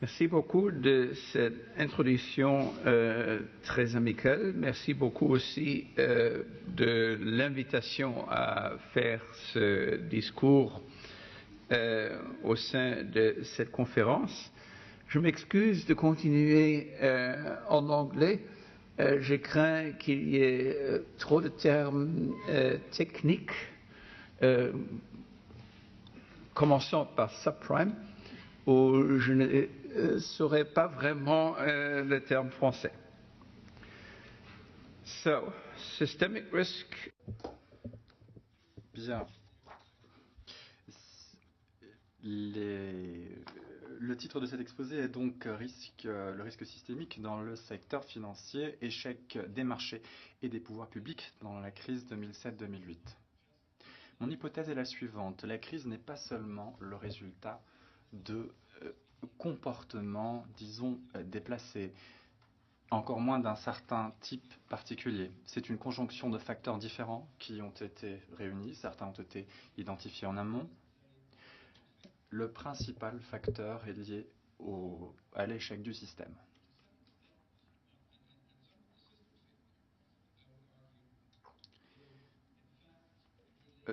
Merci beaucoup de cette introduction très amicale. Merci beaucoup aussi de l'invitation à faire ce discours au sein de cette conférence. Je m'excuse de continuer en anglais. Je crains qu'il y ait trop de termes techniques. Commençons par subprime, où je ne saurais pas vraiment le terme français. So, systemic risk. Bien. Le titre de cet exposé est donc le risque systémique dans le secteur financier, échec des marchés et des pouvoirs publics dans la crise 2007-2008. Mon hypothèse est la suivante. La crise n'est pas seulement le résultat de comportements, disons, déplacés, encore moins d'un certain type particulier. C'est une conjonction de facteurs différents qui ont été réunis. Certains ont été identifiés en amont. Le principal facteur est lié à l'échec du système.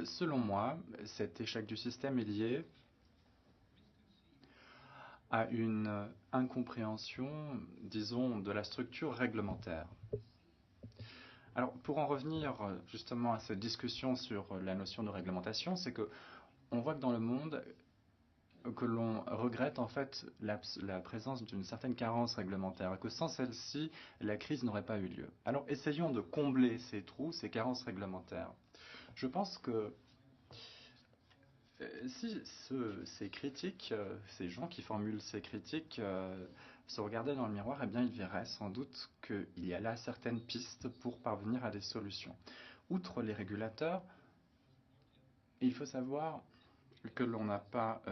Selon moi, cet échec du système est lié à une incompréhension, disons, de la structure réglementaire. Alors, pour en revenir justement à cette discussion sur la notion de réglementation, c'est que on voit que dans le monde, que l'on regrette en fait la présence d'une certaine carence réglementaire, et que sans celle-ci, la crise n'aurait pas eu lieu. Alors, essayons de combler ces trous, ces carences réglementaires. Je pense que si ces critiques, ces gens qui formulent ces critiques se regardaient dans le miroir, eh bien ils verraient sans doute qu'il y a là certaines pistes pour parvenir à des solutions. Outre les régulateurs, il faut savoir que l'on n'a pas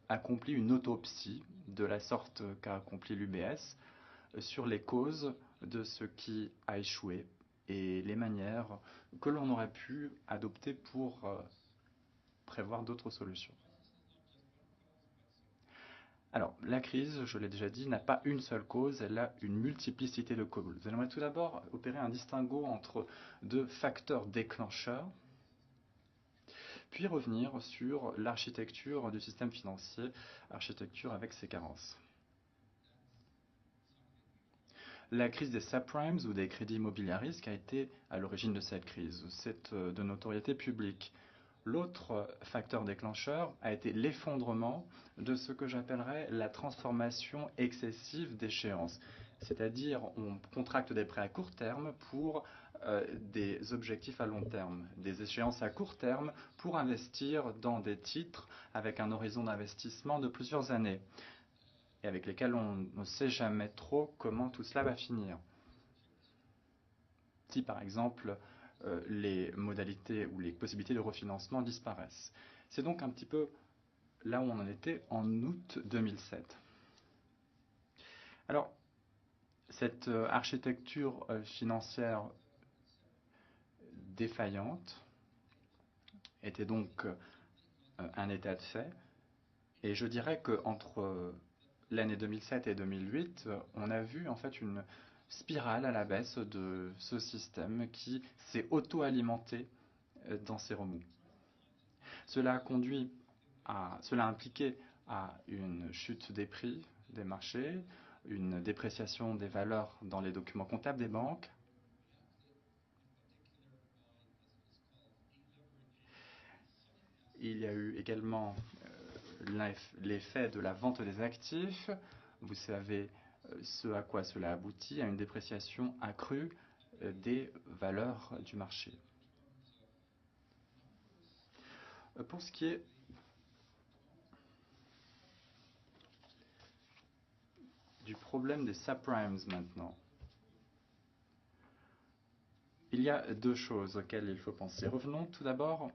accompli une autopsie de la sorte qu'a accompli l'UBS sur les causes de ce qui a échoué et les manières que l'on aurait pu adopter pour prévoir d'autres solutions. Alors, la crise, je l'ai déjà dit, n'a pas une seule cause, elle a une multiplicité de causes. J'aimerais tout d'abord opérer un distinguo entre deux facteurs déclencheurs, puis revenir sur l'architecture du système financier, architecture avec ses carences. La crise des subprimes ou des crédits immobiliers à risque a été à l'origine de cette crise. C'est de notoriété publique. L'autre facteur déclencheur a été l'effondrement de ce que j'appellerais la transformation excessive d'échéances. C'est-à-dire, on contracte des prêts à court terme pour des objectifs à long terme, des échéances à court terme pour investir dans des titres avec un horizon d'investissement de plusieurs années et avec lesquels on ne sait jamais trop comment tout cela va finir. Si par exemple les modalités ou les possibilités de refinancement disparaissent. C'est donc un petit peu là où on en était en août 2007. Alors, cette architecture financière défaillante était donc un état de fait. Et je dirais qu'entre l'année 2007 et 2008, on a vu en fait une spirale à la baisse de ce système qui s'est auto-alimenté dans ses remous. Cela a impliqué à une chute des prix des marchés, une dépréciation des valeurs dans les documents comptables des banques, il y a eu également l'effet de la vente des actifs. Vous savez ce à quoi cela aboutit, à une dépréciation accrue des valeurs du marché. Pour ce qui est du problème des subprimes maintenant, il y a deux choses auxquelles il faut penser. Revenons tout d'abord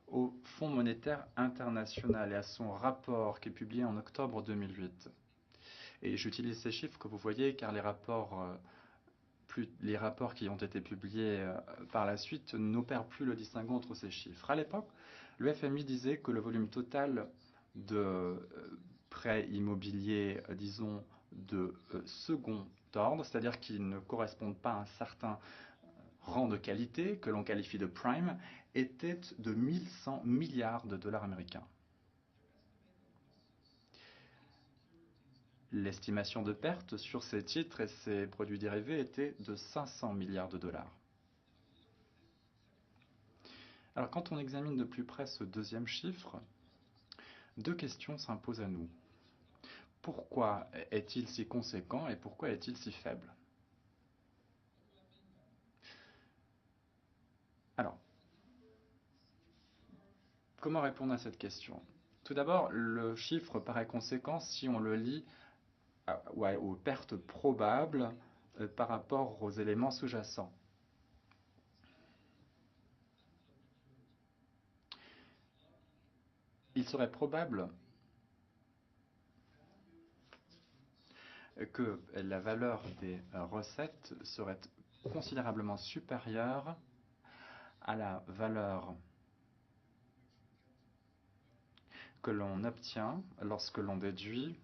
au Fonds monétaire international et à son rapport qui est publié en octobre 2008. Et j'utilise ces chiffres que vous voyez car les rapports qui ont été publiés par la suite n'opèrent plus le distinguo entre ces chiffres. À l'époque, le FMI disait que le volume total de prêts immobiliers, disons, de second ordre, c'est-à-dire qui ne correspondent pas à un certain rang de qualité, que l'on qualifie de prime, était de 1100 milliards de dollars américains. L'estimation de perte sur ces titres et ces produits dérivés était de 500 milliards de dollars. Alors quand on examine de plus près ce deuxième chiffre, deux questions s'imposent à nous. Pourquoi est-il si conséquent et pourquoi est-il si faible? Alors, comment répondre à cette question? Tout d'abord, le chiffre paraît conséquent si on le lie aux pertes probables par rapport aux éléments sous-jacents. Il serait probable que la valeur des recettes serait considérablement supérieure à la valeur que l'on obtient lorsque l'on déduit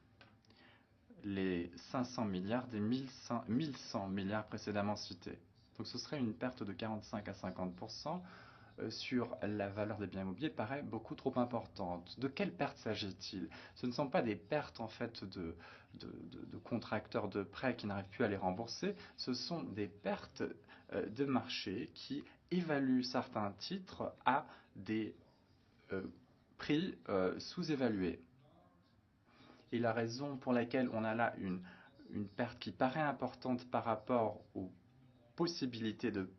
les 500 milliards des 1100 milliards précédemment cités. Donc ce serait une perte de 45 à 50% sur la valeur des biens immobiliers paraît beaucoup trop importante. De quelles pertes s'agit-il? Ce ne sont pas des pertes en fait de contracteurs de prêts qui n'arrivent plus à les rembourser, ce sont des pertes de marché qui évaluent certains titres à des prix sous-évalués. Et la raison pour laquelle on a là une perte qui paraît importante par rapport aux possibilités de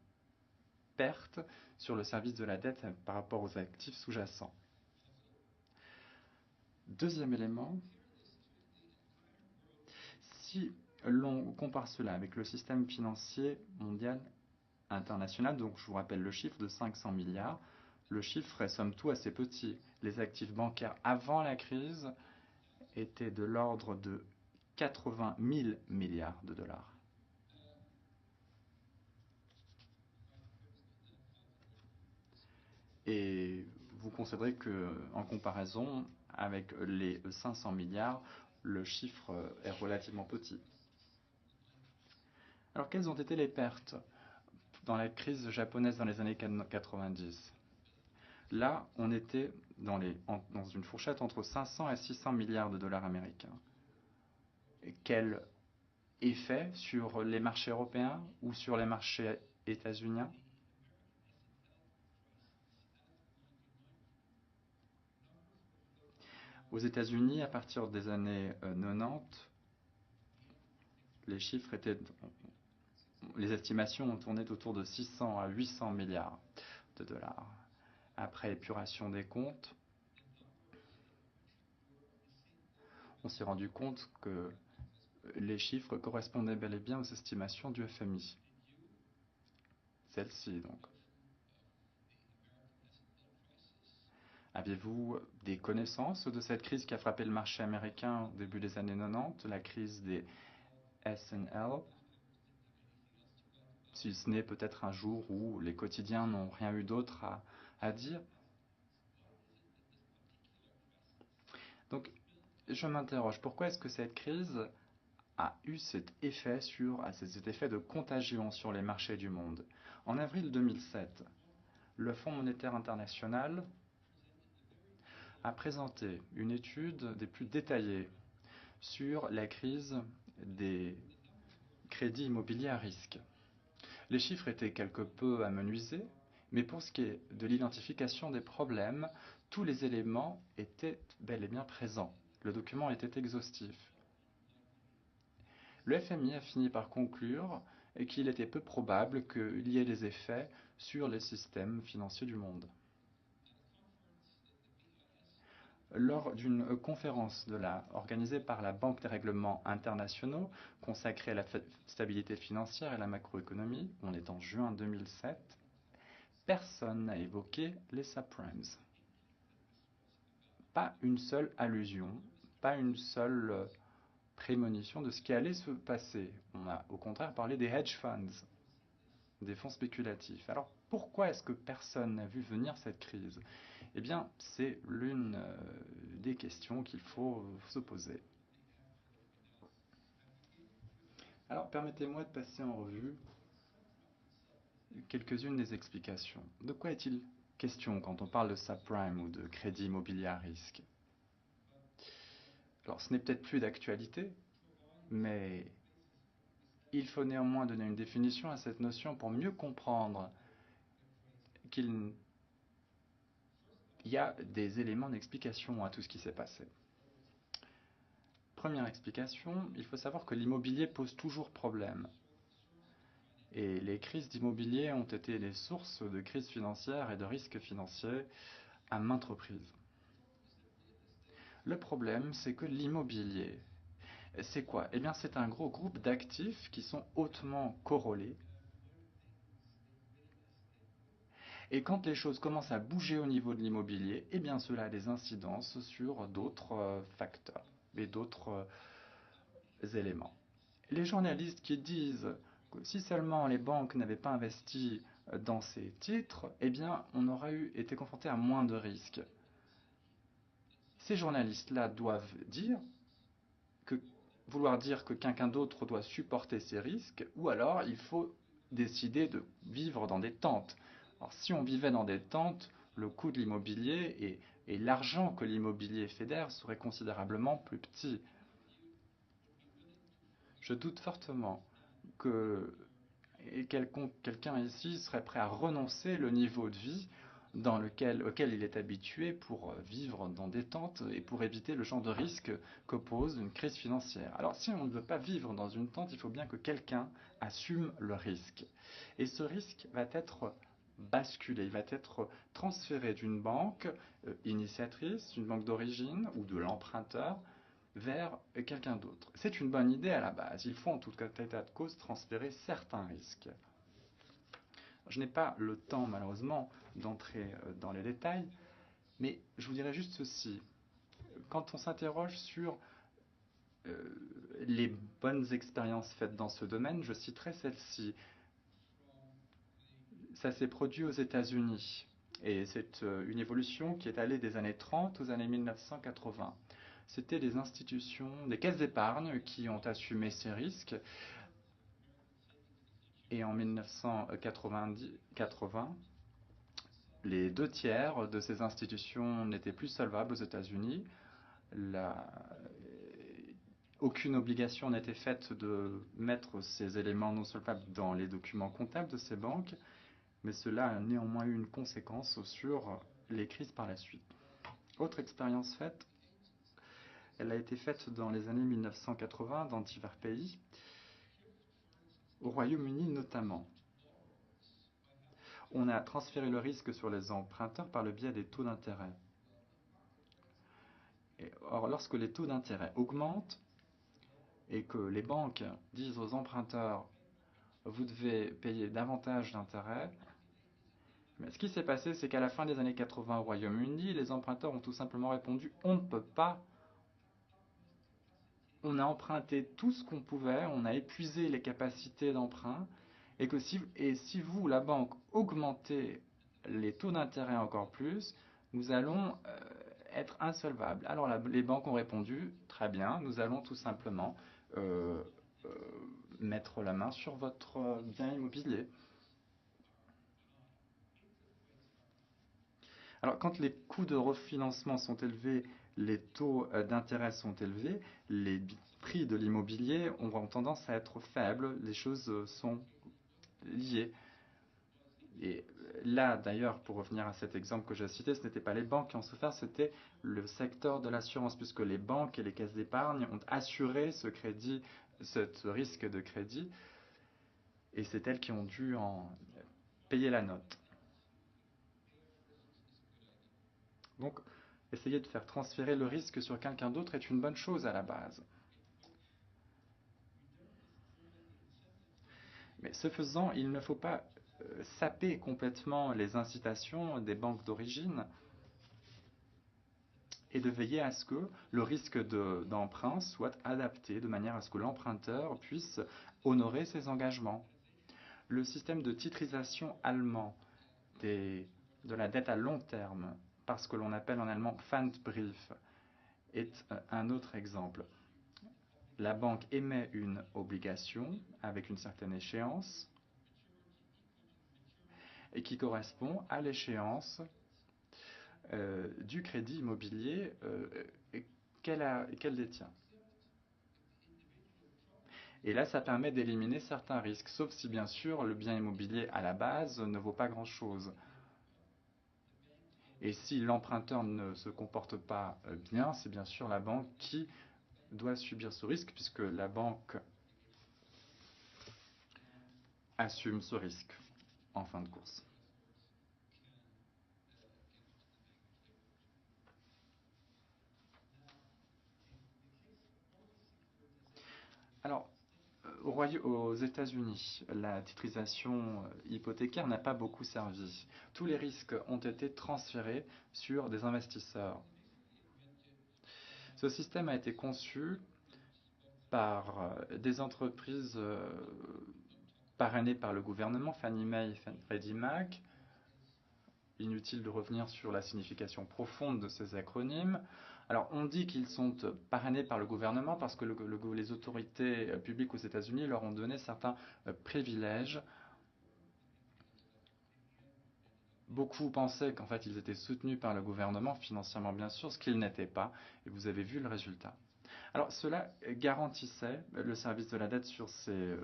perte sur le service de la dette par rapport aux actifs sous-jacents. Deuxième élément, si l'on compare cela avec le système financier mondial international, donc je vous rappelle le chiffre de 500 milliards, le chiffre est somme toute assez petit. Les actifs bancaires avant la crise étaient de l'ordre de 80 000 milliards de dollars. Et vous considérez qu'en comparaison avec les 500 milliards, le chiffre est relativement petit. Alors quelles ont été les pertes dans la crise japonaise dans les années 90? Là, on était dans une fourchette entre 500 et 600 milliards de dollars américains. Et quel effet sur les marchés européens ou sur les marchés états-uniens? Aux États-Unis, à partir des années 90, les chiffres étaient, les estimations ont tourné autour de 600 à 800 milliards de dollars. Après épuration des comptes, on s'est rendu compte que les chiffres correspondaient bel et bien aux estimations du FMI. Celles-ci, donc. Aviez-vous des connaissances de cette crise qui a frappé le marché américain au début des années 90, la crise des S&L, si ce n'est peut-être un jour où les quotidiens n'ont rien eu d'autre à dire? Donc, je m'interroge, pourquoi est-ce que cette crise a eu cet effet cet effet de contagion sur les marchés du monde? En avril 2007, le Fonds monétaire international a présenté une étude des plus détaillées sur la crise des crédits immobiliers à risque. Les chiffres étaient quelque peu amenuisés, mais pour ce qui est de l'identification des problèmes, tous les éléments étaient bel et bien présents. Le document était exhaustif. Le FMI a fini par conclure qu'il était peu probable qu'il y ait des effets sur les systèmes financiers du monde. Lors d'une conférence organisée par la Banque des règlements internationaux consacrée à la stabilité financière et la macroéconomie, on est en juin 2007, personne n'a évoqué les subprimes. Pas une seule allusion, pas une seule prémonition de ce qui allait se passer. On a au contraire parlé des hedge funds, des fonds spéculatifs. Alors pourquoi est-ce que personne n'a vu venir cette crise? Eh bien, c'est l'une des questions qu'il faut se poser. Alors, permettez-moi de passer en revue quelques-unes des explications. De quoi est-il question quand on parle de subprime ou de crédit immobilier à risque? Alors, ce n'est peut-être plus d'actualité, mais il faut néanmoins donner une définition à cette notion pour mieux comprendre qu'il y a des éléments d'explication à tout ce qui s'est passé. Première explication, il faut savoir que l'immobilier pose toujours problème. Et les crises d'immobilier ont été les sources de crises financières et de risques financiers à maintes reprises. Le problème, c'est que l'immobilier, c'est quoi? Eh bien, c'est un gros groupe d'actifs qui sont hautement corrélés. Et quand les choses commencent à bouger au niveau de l'immobilier, eh bien, cela a des incidences sur d'autres facteurs et d'autres éléments. Les journalistes qui disent que si seulement les banques n'avaient pas investi dans ces titres, eh bien, on aurait été confronté à moins de risques. Ces journalistes-là doivent vouloir dire que quelqu'un d'autre doit supporter ces risques, ou alors il faut décider de vivre dans des tentes. Alors, si on vivait dans des tentes, le coût de l'immobilier et l'argent que l'immobilier fédère serait considérablement plus petit. Je doute fortement que quelqu'un ici serait prêt à renoncer le niveau de vie auquel il est habitué pour vivre dans des tentes et pour éviter le genre de risque que pose une crise financière. Alors si on ne veut pas vivre dans une tente, il faut bien que quelqu'un assume le risque. Et ce risque va être basculé, il va être transféré d'une banque initiatrice, d'une banque d'origine ou de l'emprunteur vers quelqu'un d'autre. C'est une bonne idée à la base. Il faut en tout cas état de cause transférer certains risques. Je n'ai pas le temps malheureusement d'entrer dans les détails, mais je vous dirais juste ceci. Quand on s'interroge sur les bonnes expériences faites dans ce domaine, je citerai celle-ci. Ça s'est produit aux États-Unis et c'est une évolution qui est allée des années 30 aux années 1980. C'était des institutions, des caisses d'épargne qui ont assumé ces risques. Et en 1980, les 2 tiers de ces institutions n'étaient plus solvables aux États-Unis. Aucune obligation n'était faite de mettre ces éléments non solvables dans les documents comptables de ces banques, mais cela a néanmoins eu une conséquence sur les crises par la suite. Autre expérience faite, elle a été faite dans les années 1980 dans divers pays, au Royaume-Uni notamment. On a transféré le risque sur les emprunteurs par le biais des taux d'intérêt. Or, lorsque les taux d'intérêt augmentent et que les banques disent aux emprunteurs « vous devez payer davantage d'intérêts », mais ce qui s'est passé, c'est qu'à la fin des années 80 au Royaume-Uni, les emprunteurs ont tout simplement répondu « on ne peut pas ». On a emprunté tout ce qu'on pouvait, on a épuisé les capacités d'emprunt, et si vous, la banque, augmentez les taux d'intérêt encore plus, nous allons être insolvables. Alors les banques ont répondu, très bien, nous allons tout simplement mettre la main sur votre bien immobilier. Alors quand les coûts de refinancement sont élevés, les taux d'intérêt sont élevés, les prix de l'immobilier ont tendance à être faibles, les choses sont liées. Et là, d'ailleurs, pour revenir à cet exemple que j'ai cité, ce n'était pas les banques qui ont souffert, c'était le secteur de l'assurance, puisque les banques et les caisses d'épargne ont assuré ce risque de crédit, et c'est elles qui ont dû en payer la note. Donc, essayer de faire transférer le risque sur quelqu'un d'autre est une bonne chose à la base. Mais ce faisant, il ne faut pas saper complètement les incitations des banques d'origine et de veiller à ce que le risque d'emprunt soit adapté de manière à ce que l'emprunteur puisse honorer ses engagements. Le système de titrisation allemand de la dette à long terme par ce que l'on appelle en allemand Pfandbrief est un autre exemple. La banque émet une obligation avec une certaine échéance et qui correspond à l'échéance du crédit immobilier qu'elle détient. Et là, ça permet d'éliminer certains risques, sauf si bien sûr le bien immobilier à la base ne vaut pas grand-chose. Et si l'emprunteur ne se comporte pas bien, c'est bien sûr la banque qui doit subir ce risque, puisque la banque assume ce risque en fin de course. Alors, aux États-Unis, la titrisation hypothécaire n'a pas beaucoup servi. Tous les risques ont été transférés sur des investisseurs. Ce système a été conçu par des entreprises parrainées par le gouvernement, Fannie Mae et Freddie Mac. Inutile de revenir sur la signification profonde de ces acronymes. Alors, on dit qu'ils sont parrainés par le gouvernement parce que les autorités publiques aux États-Unis leur ont donné certains privilèges. Beaucoup pensaient qu'en fait, ils étaient soutenus par le gouvernement, financièrement bien sûr, ce qu'ils n'étaient pas, et vous avez vu le résultat. Alors, cela garantissait le service de la dette sur ces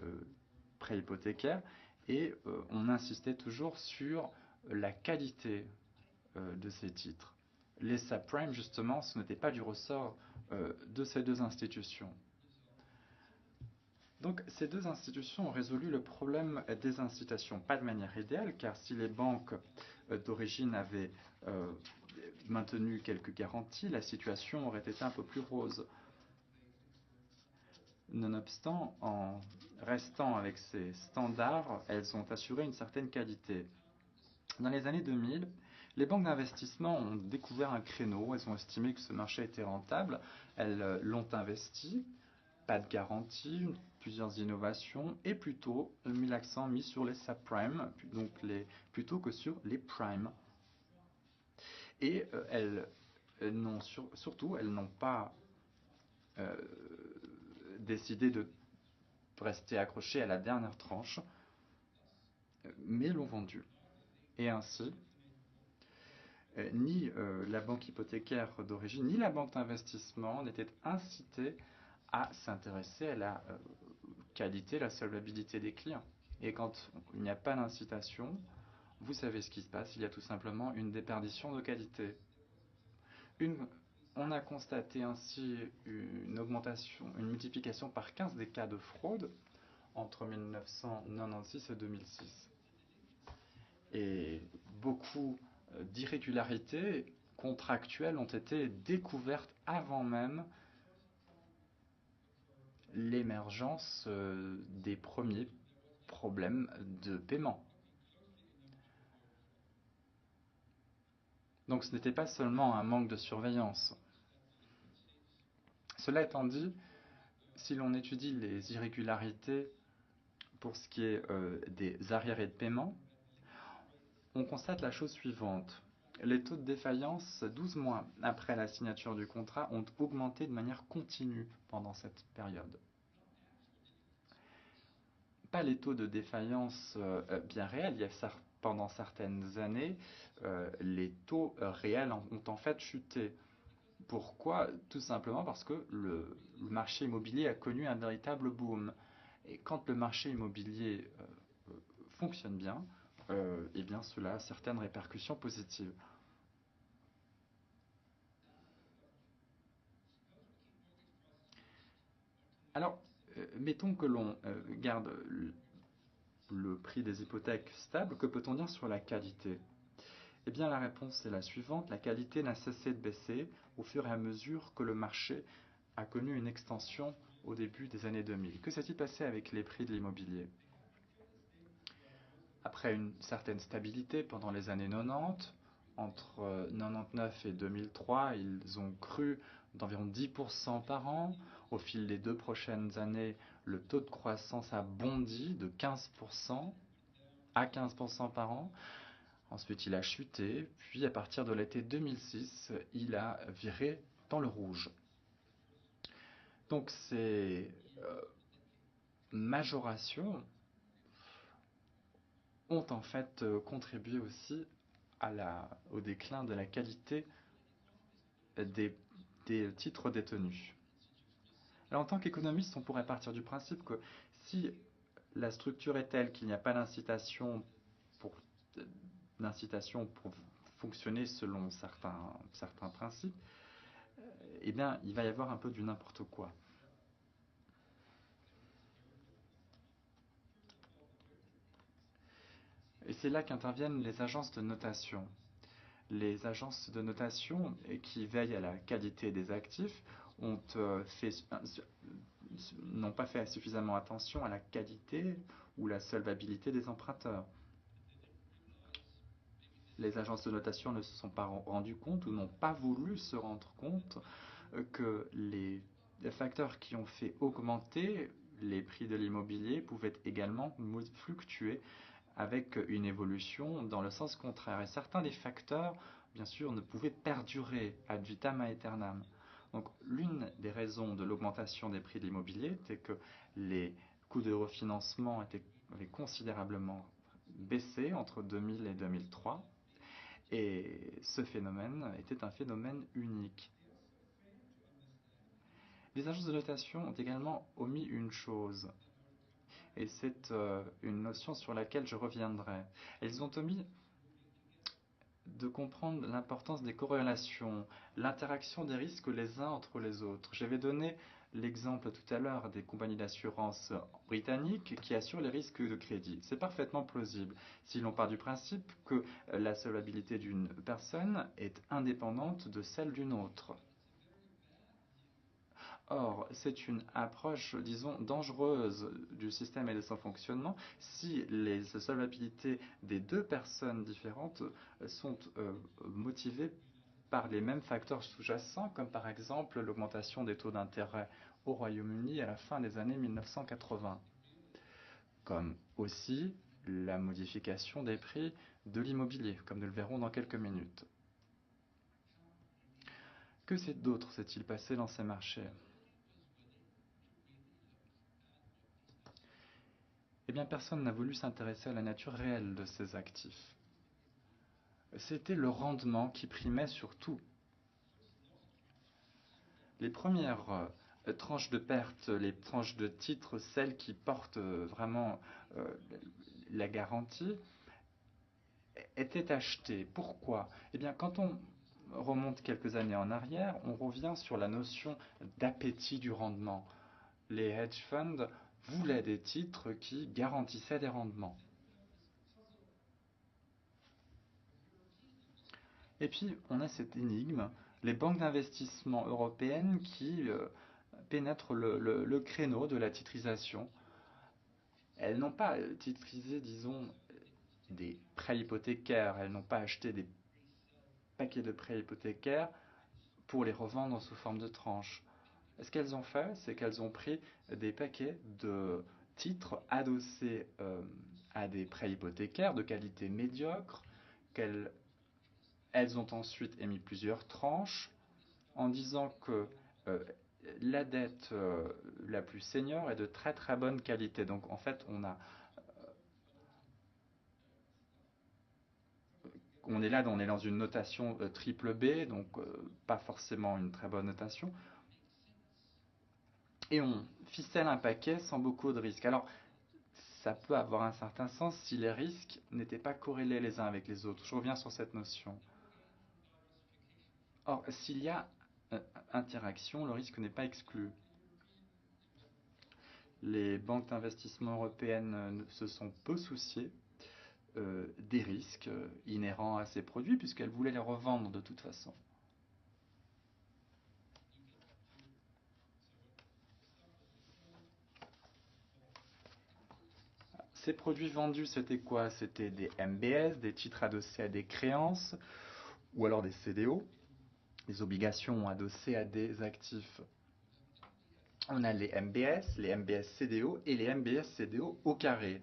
prêts hypothécaires, et on insistait toujours sur la qualité de ces titres. Les subprimes, justement, ce n'était pas du ressort de ces deux institutions. Donc, ces deux institutions ont résolu le problème des incitations, pas de manière idéale, car si les banques d'origine avaient maintenu quelques garanties, la situation aurait été un peu plus rose. Nonobstant, en restant avec ces standards, elles ont assuré une certaine qualité. Dans les années 2000, les banques d'investissement ont découvert un créneau, elles ont estimé que ce marché était rentable, elles l'ont investi, pas de garantie, plusieurs innovations, et plutôt mis l'accent sur les subprimes, donc plutôt que sur les primes. Et elles n'ont pas décidé de rester accrochées à la dernière tranche, mais l'ont vendu. Et ainsi, ni la banque hypothécaire d'origine, ni la banque d'investissement n'étaient incitées à s'intéresser à la qualité, la solvabilité des clients. Et quand il n'y a pas d'incitation, vous savez ce qui se passe, il y a tout simplement une déperdition de qualité. On a constaté ainsi une augmentation, une multiplication par 15 des cas de fraude entre 1996 et 2006. Et beaucoup d'irrégularités contractuelles ont été découvertes avant même l'émergence des premiers problèmes de paiement. Donc ce n'était pas seulement un manque de surveillance. Cela étant dit, si l'on étudie les irrégularités pour ce qui est des arriérés de paiement, on constate la chose suivante. Les taux de défaillance, 12 mois après la signature du contrat, ont augmenté de manière continue pendant cette période. Pas les taux de défaillance bien réels. Pendant certaines années, les taux réels ont en fait chuté. Pourquoi? Tout simplement parce que le marché immobilier a connu un véritable boom. Et quand le marché immobilier fonctionne bien, eh bien cela a certaines répercussions positives. Alors, mettons que l'on garde le prix des hypothèques stable, que peut-on dire sur la qualité? Eh bien, la réponse est la suivante. La qualité n'a cessé de baisser au fur et à mesure que le marché a connu une extension au début des années 2000. Que s'est-il passé avec les prix de l'immobilier? Après une certaine stabilité pendant les années 90, entre 1999 et 2003, ils ont cru d'environ 10% par an. Au fil des 2 prochaines années, le taux de croissance a bondi de 15% à 15% par an. Ensuite, il a chuté, puis à partir de l'été 2006, il a viré dans le rouge. Donc ces majorations ont en fait contribué aussi au déclin de la qualité des titres détenus. Alors en tant qu'économiste, on pourrait partir du principe que si la structure est telle qu'il n'y a pas pour, d'incitation pour fonctionner selon certains principes, eh bien, il va y avoir un peu du n'importe quoi. Et c'est là qu'interviennent les agences de notation. Les agences de notation qui veillent à la qualité des actifs n'ont pas fait suffisamment attention à la qualité ou la solvabilité des emprunteurs. Les agences de notation ne se sont pas rendues compte ou n'ont pas voulu se rendre compte que les facteurs qui ont fait augmenter les prix de l'immobilier pouvaient également fluctuer avec une évolution dans le sens contraire. Et certains des facteurs, bien sûr, ne pouvaient perdurer ad vitam aeternam. Donc l'une des raisons de l'augmentation des prix de l'immobilier était que les coûts de refinancement avaient considérablement baissé entre 2000 et 2003. Et ce phénomène était un phénomène unique. Les agences de notation ont également omis une chose, et c'est une notion sur laquelle je reviendrai. Elles ont omis de comprendre l'importance des corrélations, l'interaction des risques les uns entre les autres. J'avais donné l'exemple tout à l'heure des compagnies d'assurance britanniques qui assurent les risques de crédit. C'est parfaitement plausible si l'on part du principe que la solvabilité d'une personne est indépendante de celle d'une autre. Or, c'est une approche, disons, dangereuse du système et de son fonctionnement si les solvabilités des deux personnes différentes sont motivées par les mêmes facteurs sous-jacents, comme par exemple l'augmentation des taux d'intérêt au Royaume-Uni à la fin des années 1980, comme aussi la modification des prix de l'immobilier, comme nous le verrons dans quelques minutes. Que d'autre s'est-il passé dans ces marchés ? Eh bien, personne n'a voulu s'intéresser à la nature réelle de ces actifs. C'était le rendement qui primait sur tout. Les premières tranches de pertes, les tranches de titres, celles qui portent vraiment la garantie, étaient achetées. Pourquoi ? Eh bien, quand on remonte quelques années en arrière, on revient sur la notion d'appétit du rendement. Les hedge funds voulaient des titres qui garantissaient des rendements. Et puis, on a cette énigme, les banques d'investissement européennes qui pénètrent le créneau de la titrisation. Elles n'ont pas titrisé, disons, des prêts hypothécaires, elles n'ont pas acheté des paquets de prêts hypothécaires pour les revendre sous forme de tranches. Ce qu'elles ont fait, c'est qu'elles ont pris des paquets de titres adossés à des prêts hypothécaires de qualité médiocre, elles ont ensuite émis plusieurs tranches en disant que la dette la plus senior est de très très bonne qualité. Donc en fait, on est dans une notation triple B, donc pas forcément une très bonne notation. Et on ficelle un paquet sans beaucoup de risques. Alors, ça peut avoir un certain sens si les risques n'étaient pas corrélés les uns avec les autres. Je reviens sur cette notion. Or, s'il y a interaction, le risque n'est pas exclu. Les banques d'investissement européennes se sont peu souciées des risques inhérents à ces produits puisqu'elles voulaient les revendre de toute façon. Ces produits vendus, c'était quoi? C'était des MBS, des titres adossés à des créances, ou alors des CDO, des obligations adossées à des actifs. On a les MBS CDO et les MBS CDO au carré.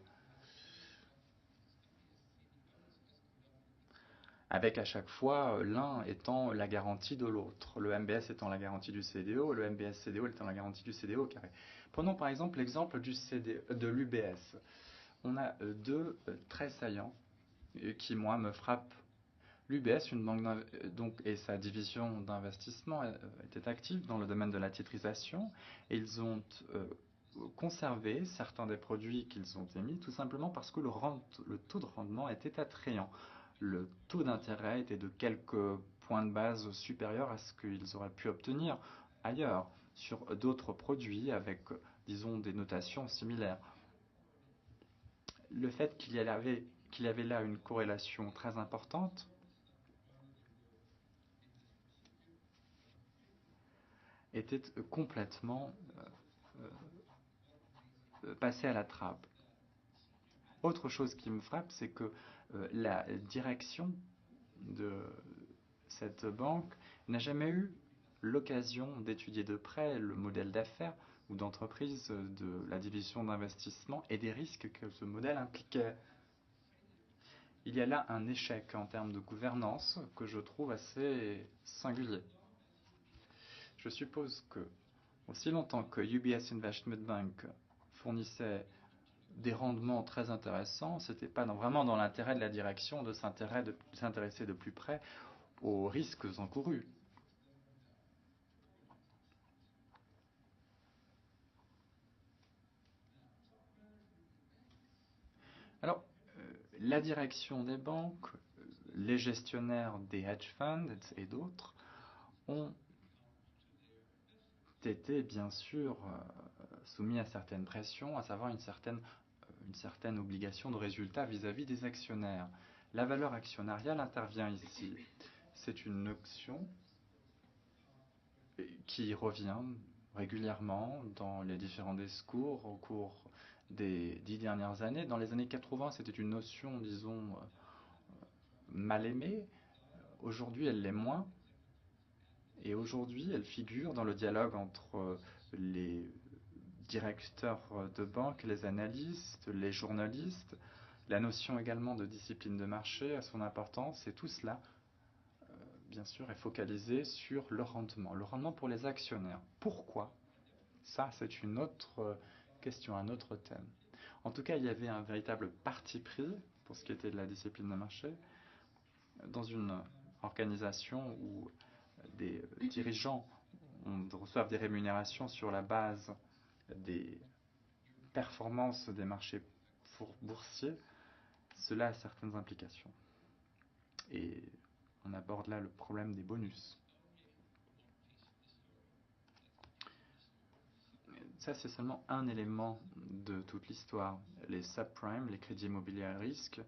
avec à chaque fois l'un étant la garantie de l'autre, le MBS étant la garantie du CDO, le MBS-CDO étant la garantie du CDO au carré. Prenons par exemple l'exemple de l'UBS. On a deux très saillants qui, moi, me frappent. L'UBS, une banque donc, et sa division d'investissement était active dans le domaine de la titrisation et ils ont conservé certains des produits qu'ils ont émis tout simplement parce que le taux de rendement était attrayant. Le taux d'intérêt était de quelques points de base supérieurs à ce qu'ils auraient pu obtenir ailleurs sur d'autres produits avec, disons, des notations similaires. Le fait qu'il y avait là une corrélation très importante était complètement passé à la trappe. Autre chose qui me frappe, c'est que la direction de cette banque n'a jamais eu l'occasion d'étudier de près le modèle d'affaires ou d'entreprise de la division d'investissement et des risques que ce modèle impliquait. Il y a là un échec en termes de gouvernance que je trouve assez singulier. Je suppose que, aussi longtemps que UBS Investment Bank fournissait des rendements très intéressants, ce n'était pas vraiment dans l'intérêt de la direction de s'intéresser de plus près aux risques encourus. Alors, la direction des banques, les gestionnaires des hedge funds et d'autres ont été bien sûr soumis à certaines pressions, à savoir une certaine obligation de résultat vis-à-vis des actionnaires. La valeur actionnariale intervient ici. C'est une notion qui revient régulièrement dans les différents discours au cours des 10 dernières années. Dans les années 80, c'était une notion, disons, mal aimée. Aujourd'hui, elle l'est moins. Et aujourd'hui, elle figure dans le dialogue entre les directeurs de banque, les analystes, les journalistes. La notion également de discipline de marché a son importance et tout cela, bien sûr, est focalisé sur le rendement pour les actionnaires. Pourquoi? Ça, c'est une autre question, un autre thème. En tout cas, il y avait un véritable parti pris pour ce qui était de la discipline de marché dans une organisation où des dirigeants reçoivent des rémunérations sur la base des performances des marchés boursiers. Cela a certaines implications. Et on aborde là le problème des bonus. Ça, c'est seulement un élément de toute l'histoire. Les subprimes, les crédits immobiliers à risque,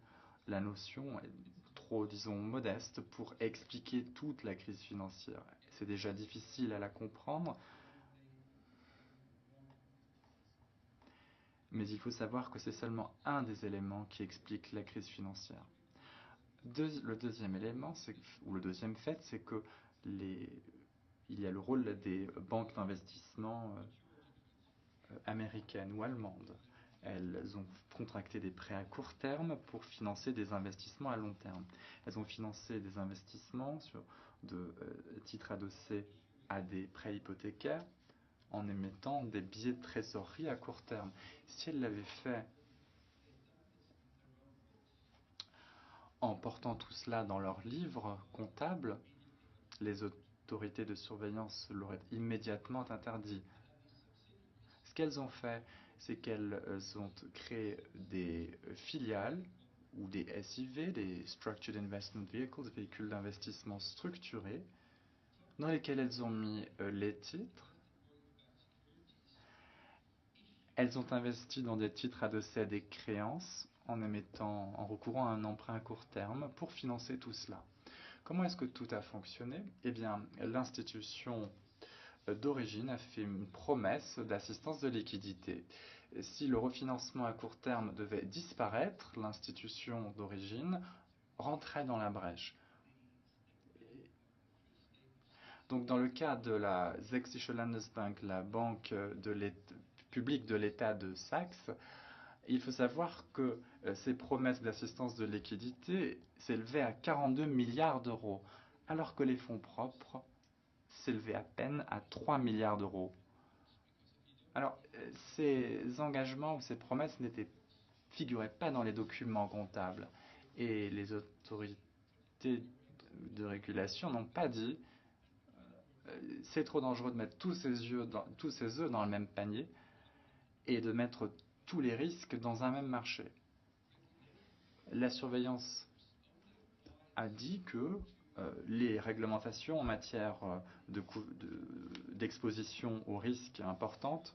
la notion est trop, disons, modeste pour expliquer toute la crise financière. C'est déjà difficile à la comprendre, mais il faut savoir que c'est seulement un des éléments qui explique la crise financière. Le deuxième élément, ou le deuxième fait, c'est que il y a le rôle des banques d'investissement américaines ou allemandes. Elles ont contracté des prêts à court terme pour financer des investissements à long terme. Elles ont financé des investissements sur de titres adossés à des prêts hypothécaires en émettant des billets de trésorerie à court terme. Si elles l'avaient fait en portant tout cela dans leurs livres comptables, les autorités de surveillance l'auraient immédiatement interdit. Ce qu'elles ont fait, c'est qu'elles ont créé des filiales ou des SIV, des Structured Investment Vehicles, véhicules d'investissement structurés, dans lesquels elles ont mis les titres. Elles ont investi dans des titres adossés à des créances en recourant à un emprunt à court terme pour financer tout cela. Comment est-ce que tout a fonctionné? Eh bien, l'institution d'origine a fait une promesse d'assistance de liquidité. Si le refinancement à court terme devait disparaître, l'institution d'origine rentrait dans la brèche. Donc dans le cas de la Sächsische Landesbank, la banque publique de l'État de Saxe, Il faut savoir que ces promesses d'assistance de liquidité s'élevaient à 42 milliards d'euros, alors que les fonds propres s'élevaient à peine à 3 milliards d'euros. Alors, ces engagements ou ces promesses figuraient pas dans les documents comptables. Et les autorités de régulation n'ont pas dit c'est trop dangereux de mettre tous ces œufs dans le même panier et de mettre tous les risques dans un même marché. La surveillance a dit que les réglementations en matière d'exposition aux risques importantes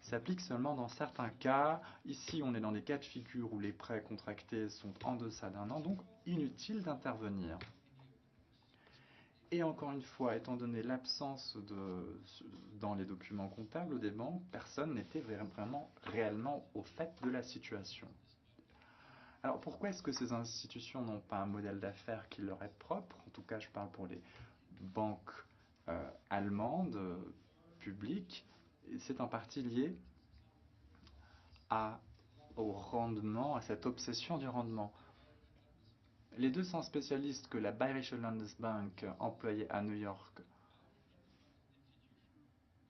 s'appliquent seulement dans certains cas. Ici, on est dans des cas de figure où les prêts contractés sont en deçà d'un an, donc inutile d'intervenir. Et encore une fois, étant donné l'absence dans les documents comptables des banques, personne n'était vraiment réellement au fait de la situation. Alors pourquoi est-ce que ces institutions n'ont pas un modèle d'affaires qui leur est propre? En tout cas, je parle pour les banques allemandes publiques. C'est en partie lié au rendement, à cette obsession du rendement. Les 200 spécialistes que la Bayerische Landesbank employait à New York.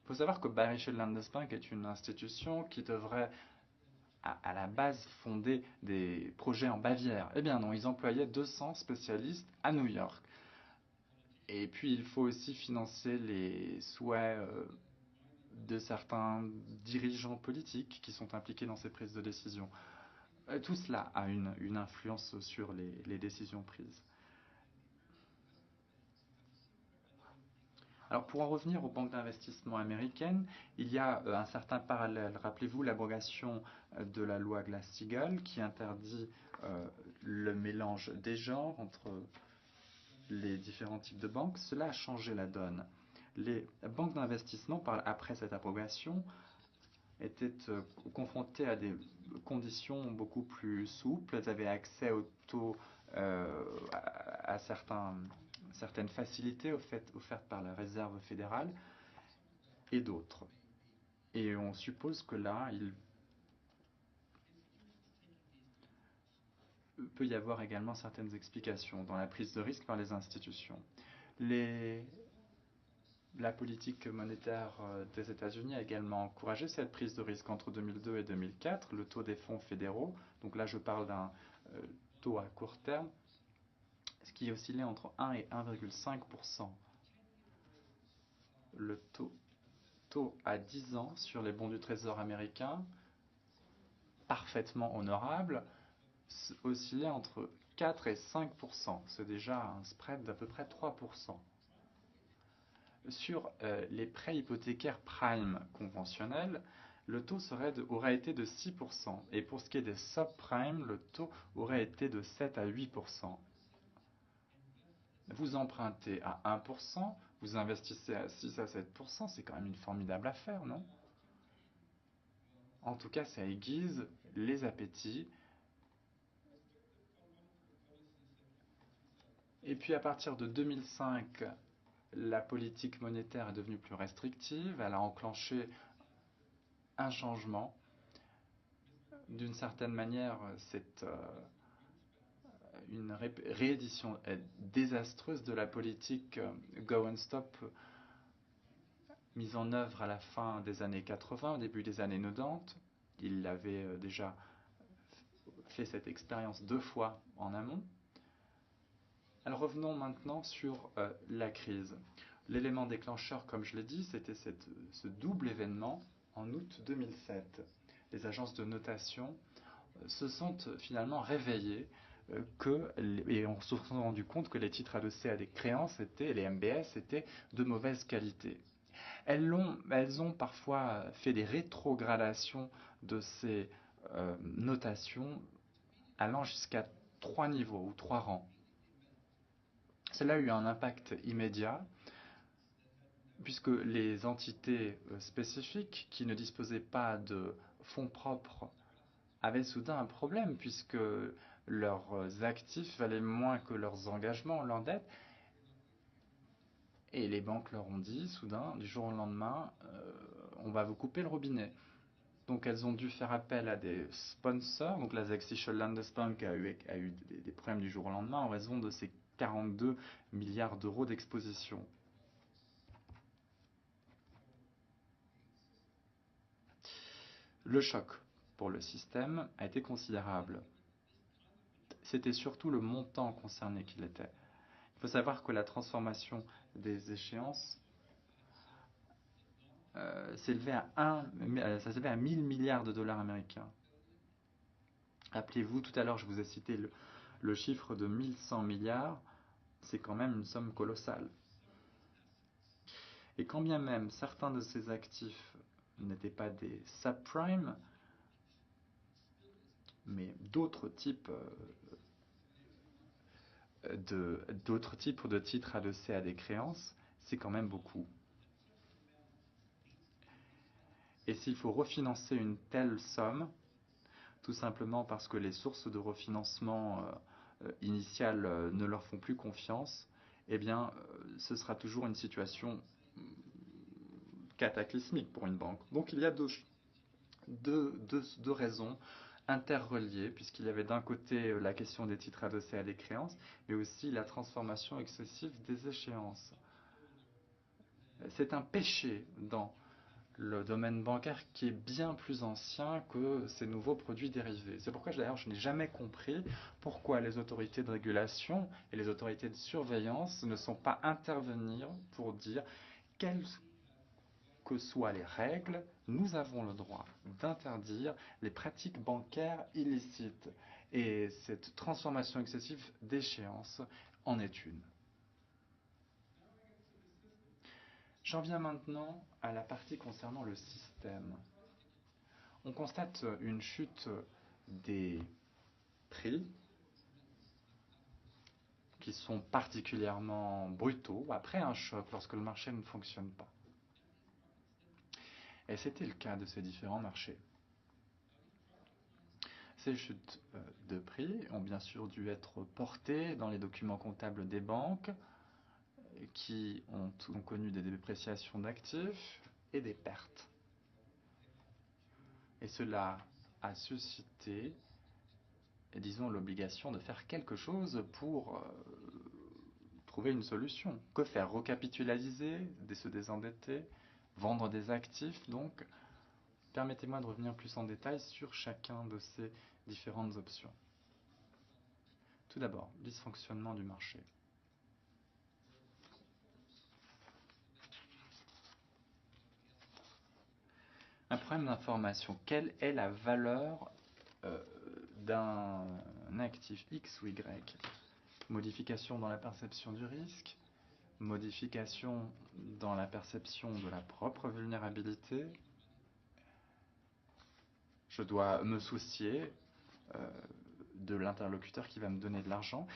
Il faut savoir que Bayerische Landesbank est une institution qui devrait à la base fonder des projets en Bavière. Eh bien non, ils employaient 200 spécialistes à New York. Et puis il faut aussi financer les souhaits de certains dirigeants politiques qui sont impliqués dans ces prises de décision. Tout cela a une influence sur les décisions prises. Alors pour en revenir aux banques d'investissement américaines, il y a un certain parallèle. Rappelez-vous l'abrogation de la loi Glass-Steagall qui interdit le mélange des genres entre les différents types de banques. Cela a changé la donne. Les banques d'investissement, après cette abrogation, étaient confrontées à des conditions beaucoup plus souples. Elles avaient accès au taux, à certaines facilités offertes par la Réserve fédérale et d'autres. Et on suppose que là, il peut y avoir également certaines explications dans la prise de risque par les institutions. La politique monétaire des États-Unis a également encouragé cette prise de risque entre 2002 et 2004. Le taux des fonds fédéraux, donc là je parle d'un taux à court terme, ce qui oscillait entre 1 et 1,5%. Le taux à 10 ans sur les bons du Trésor américain, parfaitement honorable, oscillait entre 4 et 5%. C'est déjà un spread d'à peu près 3%. Sur les prêts hypothécaires prime conventionnels, le taux aurait été de 6%. Et pour ce qui est des subprimes, le taux aurait été de 7 à 8%. Vous empruntez à 1%, vous investissez à 6 à 7%, c'est quand même une formidable affaire, non? En tout cas, ça aiguise les appétits. Et puis à partir de 2005, la politique monétaire est devenue plus restrictive, elle a enclenché un changement. D'une certaine manière, c'est une réédition désastreuse de la politique Go and Stop mise en œuvre à la fin des années 80, au début des années 90. Il avait déjà fait cette expérience 2 fois en amont. Alors revenons maintenant sur la crise. L'élément déclencheur, comme je l'ai dit, c'était ce double événement en août 2007. Les agences de notation se sont finalement réveillées et on se sont rendu compte que les titres adossés à des créances, les MBS, étaient de mauvaise qualité. Elles ont parfois fait des rétrogradations de ces notations allant jusqu'à 3 niveaux ou 3 rangs. Cela a eu un impact immédiat puisque les entités spécifiques qui ne disposaient pas de fonds propres avaient soudain un problème puisque leurs actifs valaient moins que leurs engagements, leurs dettes. Et les banques leur ont dit soudain, du jour au lendemain, on va vous couper le robinet. Donc elles ont dû faire appel à des sponsors. Donc la Sächsische Landesbank a eu des problèmes du jour au lendemain en raison de ces 42 milliards d'euros d'exposition. Le choc pour le système a été considérable. C'était surtout le montant concerné qui l'était. Il faut savoir que la transformation des échéances s'élevait à 1000 milliards de dollars américains. Rappelez-vous, tout à l'heure, je vous ai cité le chiffre de 1100 milliards. C'est quand même une somme colossale. Et quand bien même certains de ces actifs n'étaient pas des subprimes, mais d'autres types de titres adossés à des créances, c'est quand même beaucoup. Et s'il faut refinancer une telle somme, tout simplement parce que les sources de refinancement initiales ne leur font plus confiance, eh bien, ce sera toujours une situation cataclysmique pour une banque. Donc il y a deux raisons interreliées, puisqu'il y avait d'un côté la question des titres adossés à des créances, mais aussi la transformation excessive des échéances. C'est un péché dans le domaine bancaire qui est bien plus ancien que ces nouveaux produits dérivés. C'est pourquoi d'ailleurs je n'ai jamais compris pourquoi les autorités de régulation et les autorités de surveillance ne sont pas intervenir pour dire quelles que soient les règles, nous avons le droit d'interdire les pratiques bancaires illicites. Et cette transformation excessive d'échéance en est une. J'en viens maintenant à la partie concernant le système. On constate une chute des prix qui sont particulièrement brutaux après un choc lorsque le marché ne fonctionne pas. Et c'était le cas de ces différents marchés. Ces chutes de prix ont bien sûr dû être portées dans les documents comptables des banques qui ont connu des dépréciations d'actifs et des pertes. Et cela a suscité, disons, l'obligation de faire quelque chose pour trouver une solution. Que faire? Recapitaliser, se désendetter, vendre des actifs. Donc, permettez-moi de revenir plus en détail sur chacun de ces différentes options. Tout d'abord, dysfonctionnement du marché. Un problème d'information. Quelle est la valeur d'un actif X ou Y? Modification dans la perception du risque, modification dans la perception de la propre vulnérabilité. Je dois me soucier de l'interlocuteur qui va me donner de l'argent.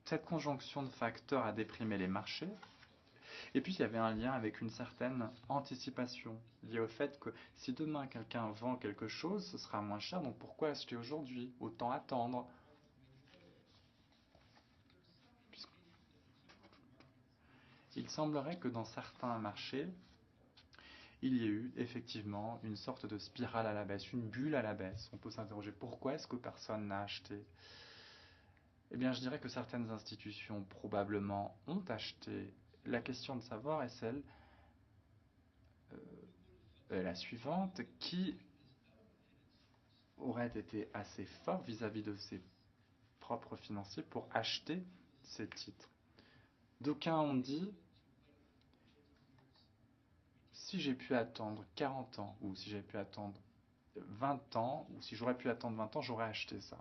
Cette conjonction de facteurs a déprimé les marchés. Et puis il y avait un lien avec une certaine anticipation liée au fait que si demain quelqu'un vend quelque chose, ce sera moins cher, donc pourquoi acheter aujourd'hui? Autant attendre. Il semblerait que dans certains marchés, il y ait eu effectivement une sorte de spirale à la baisse, une bulle à la baisse. On peut s'interroger pourquoi est-ce que personne n'a acheté? Eh bien, je dirais que certaines institutions probablement ont acheté. La question de savoir est celle la suivante, qui aurait été assez fort vis-à-vis de ses propres financiers pour acheter ces titres. D'aucuns ont dit, si j'ai pu attendre 40 ans, ou si j'ai pu attendre 20 ans, ou si j'aurais pu attendre 20 ans, j'aurais acheté ça.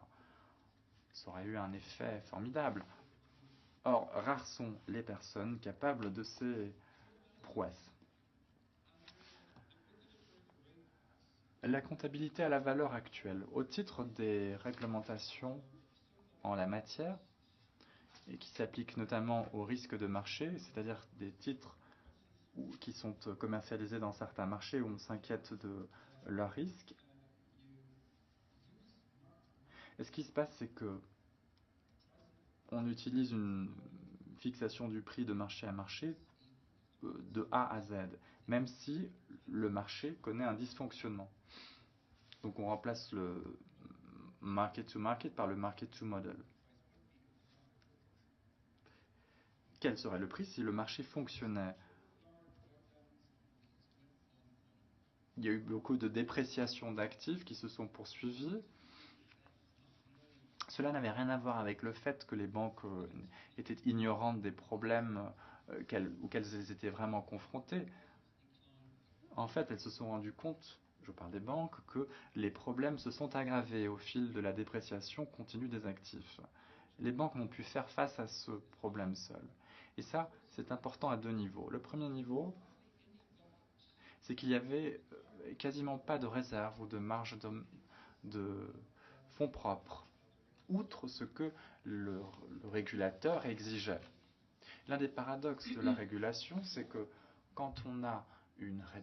Ça aurait eu un effet formidable. Or, rares sont les personnes capables de ces prouesses. La comptabilité à la valeur actuelle, au titre des réglementations en la matière, et qui s'appliquent notamment au risque de marché, c'est-à-dire des titres qui sont commercialisés dans certains marchés où on s'inquiète de leur risque. Et ce qui se passe, c'est que on utilise une fixation du prix de marché à marché de A à Z, même si le marché connaît un dysfonctionnement. Donc on remplace le market-to-market par le market-to-model. Quel serait le prix si le marché fonctionnait? Il y a eu beaucoup de dépréciation d'actifs qui se sont poursuivies. Cela n'avait rien à voir avec le fait que les banques étaient ignorantes des problèmes auxquels elles étaient vraiment confrontées. En fait, elles se sont rendues compte, je parle des banques, que les problèmes se sont aggravés au fil de la dépréciation continue des actifs. Les banques n'ont pu faire face à ce problème seules. Et ça, c'est important à deux niveaux. Le premier niveau, c'est qu'il n'y avait quasiment pas de réserve ou de marge de fonds propres, outre ce que le régulateur exigeait. L'un des paradoxes de la régulation, c'est que quand on a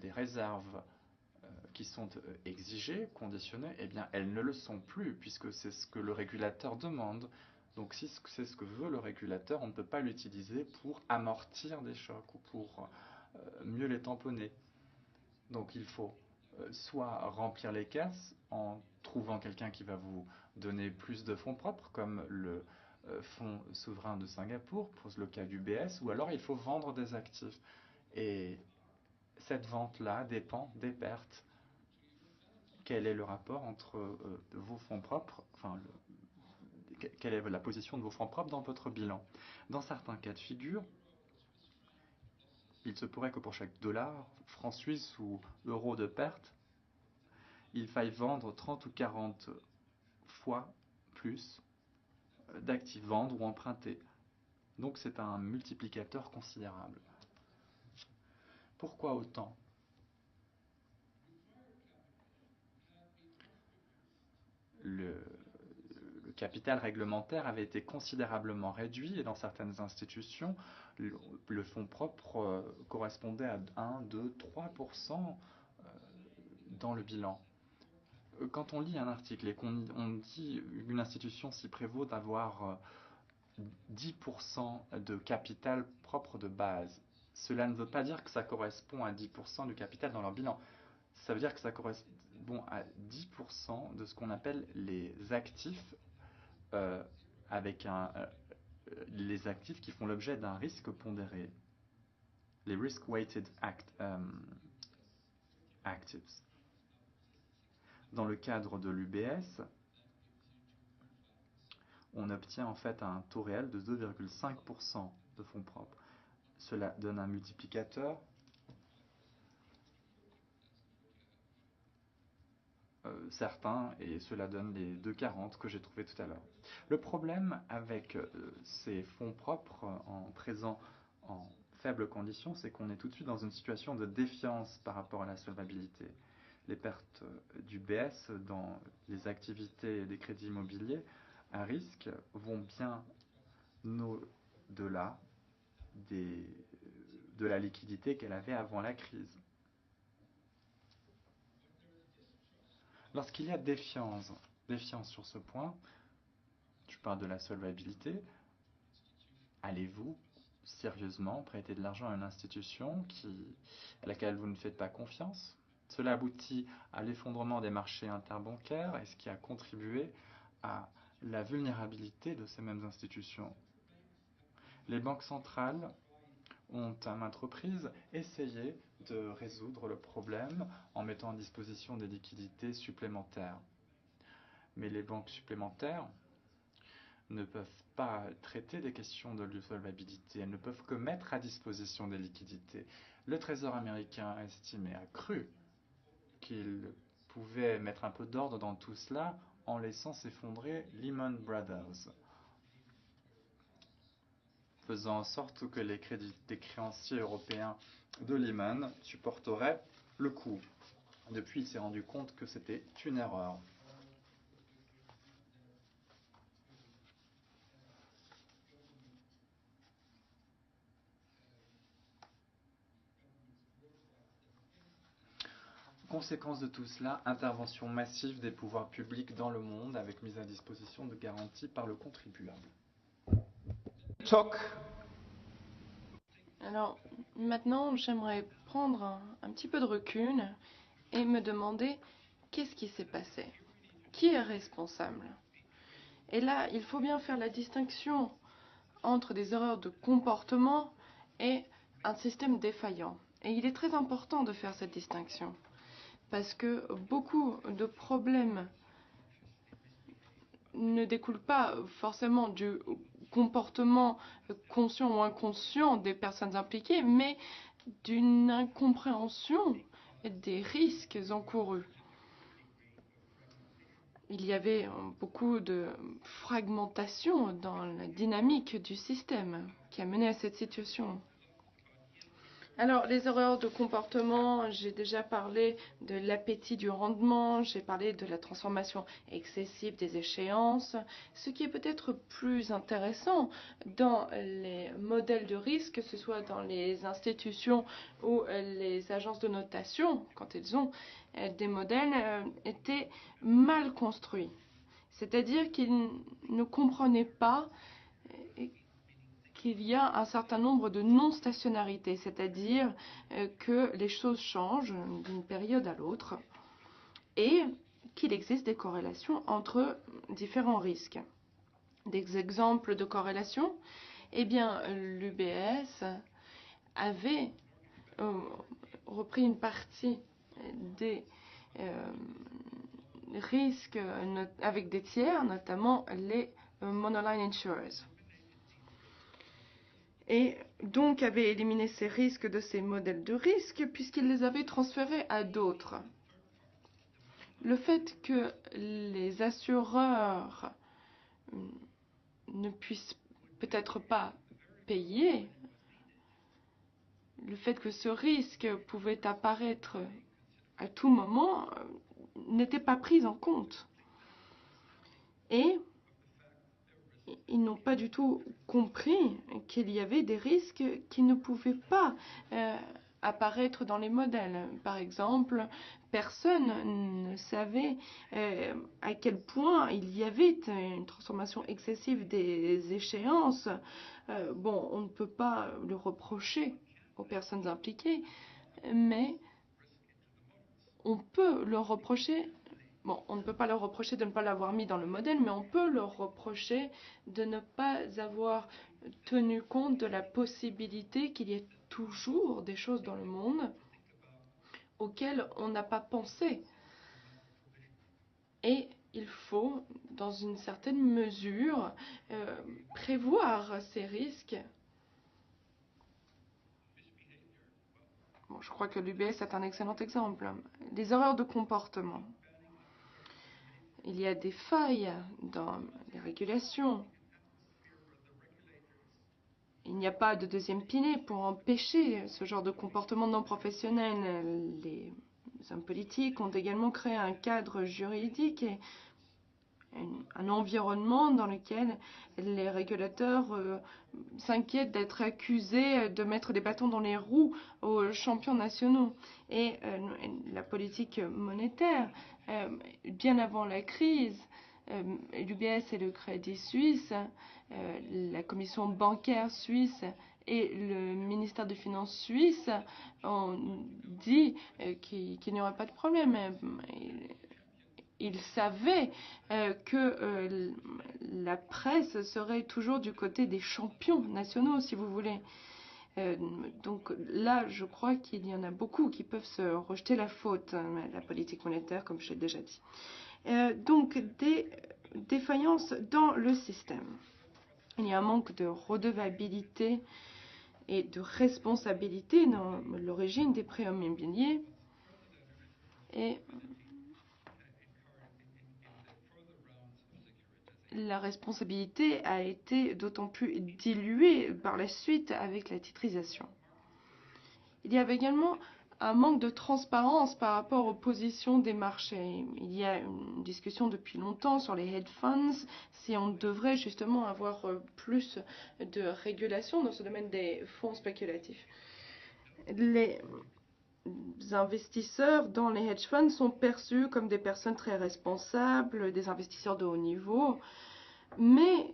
des réserves qui sont exigées, conditionnées, eh bien elles ne le sont plus, puisque c'est ce que le régulateur demande. Donc si c'est ce que veut le régulateur, on ne peut pas l'utiliser pour amortir des chocs ou pour mieux les tamponner. Donc il faut soit remplir les caisses en trouvant quelqu'un qui va vous donner plus de fonds propres, comme le fonds souverain de Singapour, pour le cas du BS, ou alors il faut vendre des actifs. Et cette vente-là dépend des pertes. Quel est le rapport entre vos fonds propres, quelle est la position de vos fonds propres dans votre bilan? Dans certains cas de figure, il se pourrait que pour chaque dollar, franc suisse ou euro de perte, il faille vendre 30 ou 40 fois plus d'actifs, vendre ou emprunter. Donc c'est un multiplicateur considérable. Pourquoi autant? Le capital réglementaire avait été considérablement réduit et dans certaines institutions, le fonds propre correspondait à 1, 2, 3% dans le bilan. Quand on lit un article et qu'on dit une institution s'y prévaut d'avoir 10% de capital propre de base, cela ne veut pas dire que ça correspond à 10% du capital dans leur bilan. Ça veut dire que ça correspond à 10% de ce qu'on appelle les actifs les actifs qui font l'objet d'un risque pondéré, les risk-weighted actives. Dans le cadre de l'UBS, on obtient en fait un taux réel de 2,5% de fonds propres. Cela donne un multiplicateur certain, et cela donne les 2,40 que j'ai trouvé tout à l'heure. Le problème avec ces fonds propres présents en faibles conditions, c'est qu'on est tout de suite dans une situation de défiance par rapport à la solvabilité. Les pertes du BS dans les activités des crédits immobiliers à risque vont bien au-delà de la liquidité qu'elle avait avant la crise. Lorsqu'il y a défiance sur ce point, je parle de la solvabilité, allez-vous sérieusement prêter de l'argent à une institution à laquelle vous ne faites pas confiance? Cela aboutit à l'effondrement des marchés interbancaires et ce qui a contribué à la vulnérabilité de ces mêmes institutions. Les banques centrales ont à maintes reprises essayé de résoudre le problème en mettant à disposition des liquidités supplémentaires. Mais les banques supplémentaires ne peuvent pas traiter des questions de solvabilité, elles ne peuvent que mettre à disposition des liquidités. Le Trésor américain a estimé, a cru qu'il pouvait mettre un peu d'ordre dans tout cela en laissant s'effondrer Lehman Brothers, faisant en sorte que les créanciers européens de Lehman supporteraient le coup. Depuis, il s'est rendu compte que c'était une erreur. Conséquence de tout cela, intervention massive des pouvoirs publics dans le monde avec mise à disposition de garanties par le contribuable. Alors maintenant, j'aimerais prendre un petit peu de recul et me demander qu'est-ce qui s'est passé? Qui est responsable? Et là, il faut bien faire la distinction entre des erreurs de comportement et un système défaillant. Et il est très important de faire cette distinction, parce que beaucoup de problèmes ne découlent pas forcément du comportement conscient ou inconscient des personnes impliquées, mais d'une incompréhension des risques encourus. Il y avait beaucoup de fragmentation dans la dynamique du système qui a mené à cette situation. Alors, les erreurs de comportement, j'ai déjà parlé de l'appétit du rendement, j'ai parlé de la transformation excessive des échéances. Ce qui est peut-être plus intéressant dans les modèles de risque, que ce soit dans les institutions ou les agences de notation, quand elles ont des modèles, étaient mal construits. C'est-à-dire qu'ils ne comprenaient pas qu'il y a un certain nombre de non-stationnarités, c'est-à-dire que les choses changent d'une période à l'autre et qu'il existe des corrélations entre différents risques. Des exemples de corrélation, eh bien, l'UBS avait repris une partie des risques avec des tiers, notamment les monoline insurers. Et donc avait éliminé ces risques de ces modèles de risque puisqu'il les avait transférés à d'autres. Le fait que les assureurs ne puissent peut-être pas payer, le fait que ce risque pouvait apparaître à tout moment n'était pas pris en compte. Et ils n'ont pas du tout compris qu'il y avait des risques qui ne pouvaient pas apparaître dans les modèles. Par exemple, personne ne savait à quel point il y avait une transformation excessive des échéances. Bon, on ne peut pas le reprocher aux personnes impliquées, mais on peut leur reprocher. Bon, on ne peut pas leur reprocher de ne pas l'avoir mis dans le modèle, mais on peut leur reprocher de ne pas avoir tenu compte de la possibilité qu'il y ait toujours des choses dans le monde auxquelles on n'a pas pensé. Et il faut, dans une certaine mesure, prévoir ces risques. Bon, je crois que l'UBS est un excellent exemple. Les erreurs de comportement. Il y a des failles dans les régulations. Il n'y a pas de deuxième pilier pour empêcher ce genre de comportement non professionnel. Les hommes politiques ont également créé un cadre juridique et un environnement dans lequel les régulateurs s'inquiètent d'être accusés de mettre des bâtons dans les roues aux champions nationaux. Et la politique monétaire, bien avant la crise, l'UBS et le Crédit Suisse, la commission bancaire suisse et le ministère des Finances suisse ont dit qu'il n'y aurait pas de problème. Ils savaient que la presse serait toujours du côté des champions nationaux, si vous voulez. Donc là, je crois qu'il y en a beaucoup qui peuvent se rejeter la faute, la politique monétaire, comme je l'ai déjà dit. Donc des défaillances dans le système. Il y a un manque de redevabilité et de responsabilité dans l'origine des prêts immobiliers. Et la responsabilité a été d'autant plus diluée par la suite avec la titrisation. Il y avait également un manque de transparence par rapport aux positions des marchés. Il y a une discussion depuis longtemps sur les hedge funds, si on devrait justement avoir plus de régulation dans ce domaine des fonds spéculatifs. Les investisseurs dans les hedge funds sont perçus comme des personnes très responsables, des investisseurs de haut niveau. Mais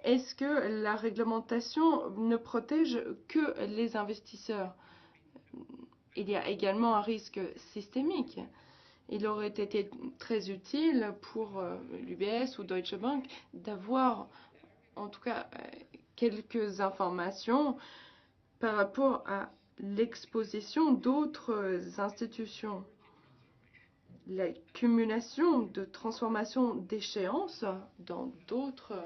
est-ce que la réglementation ne protège que les investisseurs? Il y a également un risque systémique. Il aurait été très utile pour l'UBS ou Deutsche Bank d'avoir en tout cas quelques informations par rapport à l'exposition d'autres institutions. L'accumulation de transformations d'échéances dans d'autres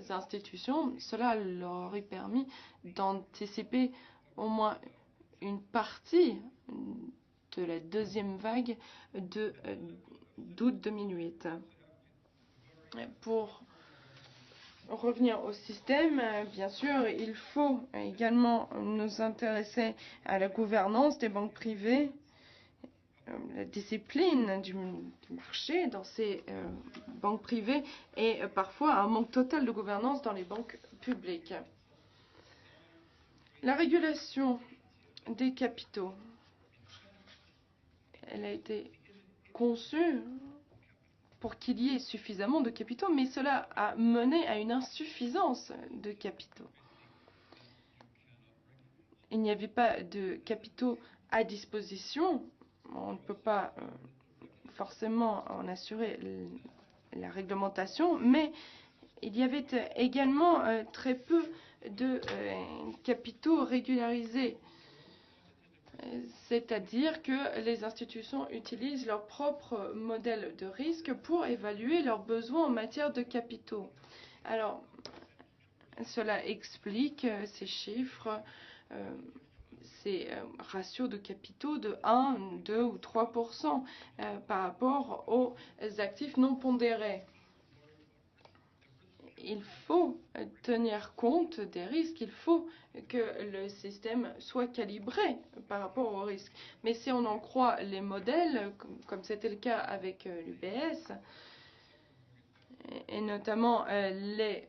institutions, cela leur aurait permis d'anticiper au moins une partie de la deuxième vague d'août 2008. Pour revenir au système, bien sûr, il faut également nous intéresser à la gouvernance des banques privées, la discipline du marché dans ces banques privées et parfois un manque total de gouvernance dans les banques publiques. La régulation des capitaux, elle a été conçue pour qu'il y ait suffisamment de capitaux, mais cela a mené à une insuffisance de capitaux. Il n'y avait pas de capitaux à disposition. On ne peut pas forcément en assurer la réglementation, mais il y avait également très peu de capitaux régularisés. C'est-à-dire que les institutions utilisent leur propre modèle de risque pour évaluer leurs besoins en matière de capitaux. Alors, cela explique ces chiffres, ces ratios de capitaux de 1, 2 ou 3% par rapport aux actifs non pondérés. Il faut tenir compte des risques, il faut que le système soit calibré par rapport aux risques. Mais si on en croit les modèles, comme c'était le cas avec l'UBS, et notamment les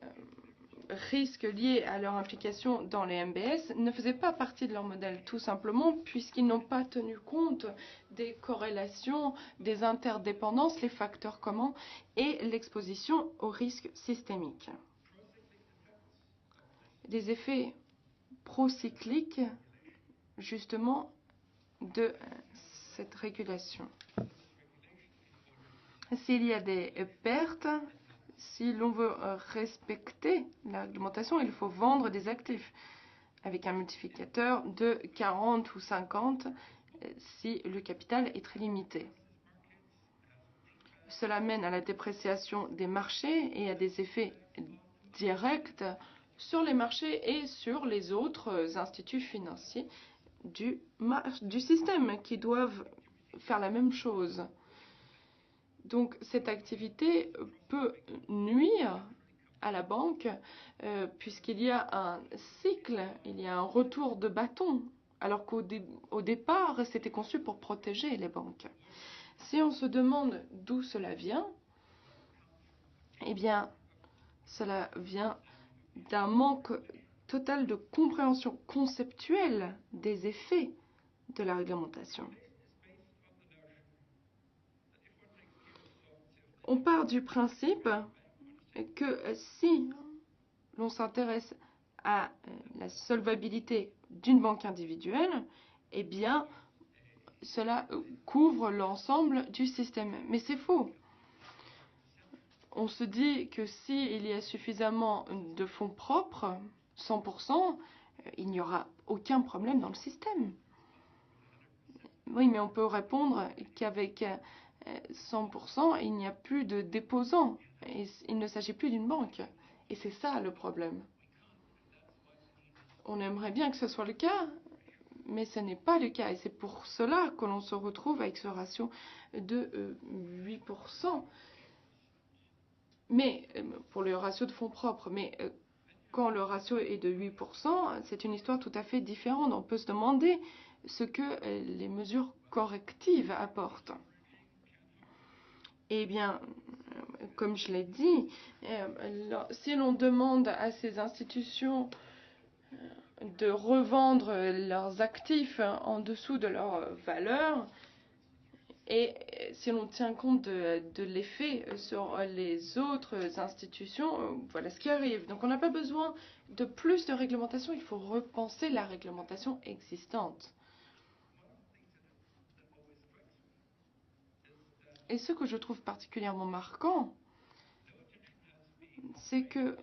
risques liés à leur implication dans les MBS, ne faisaient pas partie de leur modèle, tout simplement puisqu'ils n'ont pas tenu compte des corrélations, des interdépendances, les facteurs communs et l'exposition aux risques systémiques. Des effets procycliques, justement, de cette régulation. S'il y a des pertes, si l'on veut respecter la réglementation, il faut vendre des actifs avec un multiplicateur de 40 ou 50 si le capital est très limité. Cela mène à la dépréciation des marchés et à des effets directs sur les marchés et sur les autres instituts financiers du système qui doivent faire la même chose. Donc cette activité peut nuire à la banque puisqu'il y a un cycle, il y a un retour de bâton, alors qu'au départ, c'était conçu pour protéger les banques. Si on se demande d'où cela vient, eh bien, cela vient d'un manque total de compréhension conceptuelle des effets de la réglementation. On part du principe que si l'on s'intéresse à la solvabilité d'une banque individuelle, eh bien, cela couvre l'ensemble du système. Mais c'est faux. On se dit que s'il y a suffisamment de fonds propres, 100%, il n'y aura aucun problème dans le système. Oui, mais on peut répondre qu'avec 100%, il n'y a plus de déposants. Et il ne s'agit plus d'une banque. Et c'est ça le problème. On aimerait bien que ce soit le cas, mais ce n'est pas le cas. Et c'est pour cela que l'on se retrouve avec ce ratio de 8%. Mais pour le ratio de fonds propres, mais quand le ratio est de 8%, c'est une histoire tout à fait différente. On peut se demander ce que les mesures correctives apportent. Eh bien, comme je l'ai dit, si l'on demande à ces institutions de revendre leurs actifs en dessous de leur valeur, et si l'on tient compte de l'effet sur les autres institutions, voilà ce qui arrive. Donc on n'a pas besoin de plus de réglementation, il faut repenser la réglementation existante. Et ce que je trouve particulièrement marquant, c'est que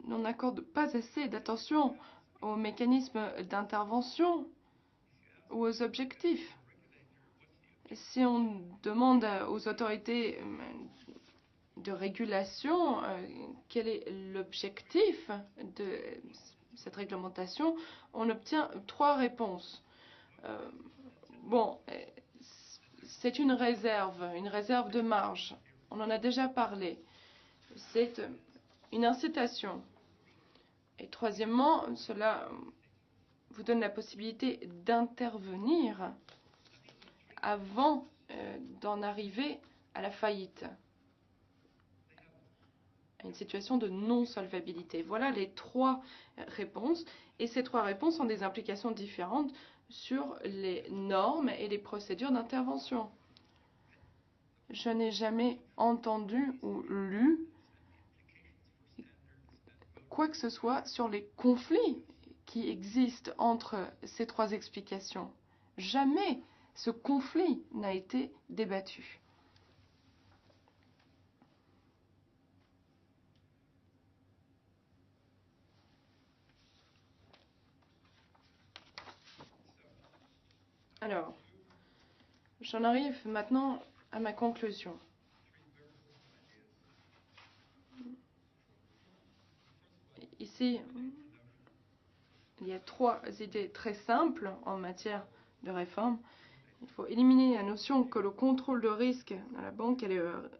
l'on n'accorde pas assez d'attention aux mécanismes d'intervention ou aux objectifs. Si on demande aux autorités de régulation quel est l'objectif de cette réglementation, on obtient 3 réponses. Bon, c'est une réserve de marge. On en a déjà parlé. C'est une incitation. Et troisièmement, cela vous donne la possibilité d'intervenir avant d'en arriver à la faillite, à une situation de non-solvabilité. Voilà les 3 réponses. Et ces 3 réponses ont des implications différentes sur les normes et les procédures d'intervention. Je n'ai jamais entendu ou lu quoi que ce soit sur les conflits qui existent entre ces 3 explications. Jamais ce conflit n'a été débattu. Alors, j'en arrive maintenant à ma conclusion. Ici, il y a 3 idées très simples en matière de réforme. Il faut éliminer la notion que le contrôle de risque à la banque et le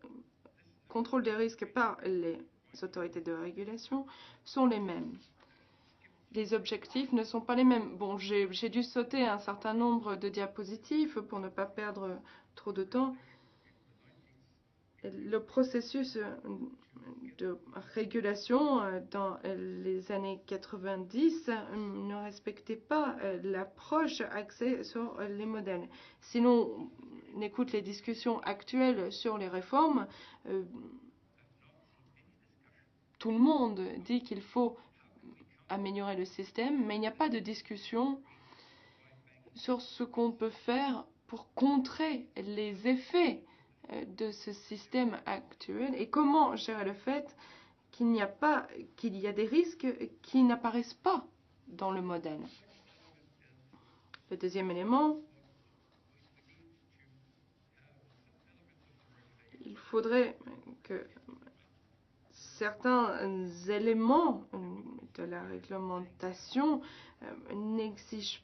contrôle des risques par les autorités de régulation sont les mêmes. Les objectifs ne sont pas les mêmes. Bon, j'ai dû sauter un certain nombre de diapositives pour ne pas perdre trop de temps. Le processus de régulation dans les années 90 ne respectait pas l'approche axée sur les modèles. Si l'on écoute les discussions actuelles sur les réformes, tout le monde dit qu'il faut améliorer le système, mais il n'y a pas de discussion sur ce qu'on peut faire pour contrer les effets de ce système actuel et comment gérer le fait qu'il y a des risques qui n'apparaissent pas dans le modèle. Le deuxième élément, il faudrait que certains éléments de la réglementation n'exigent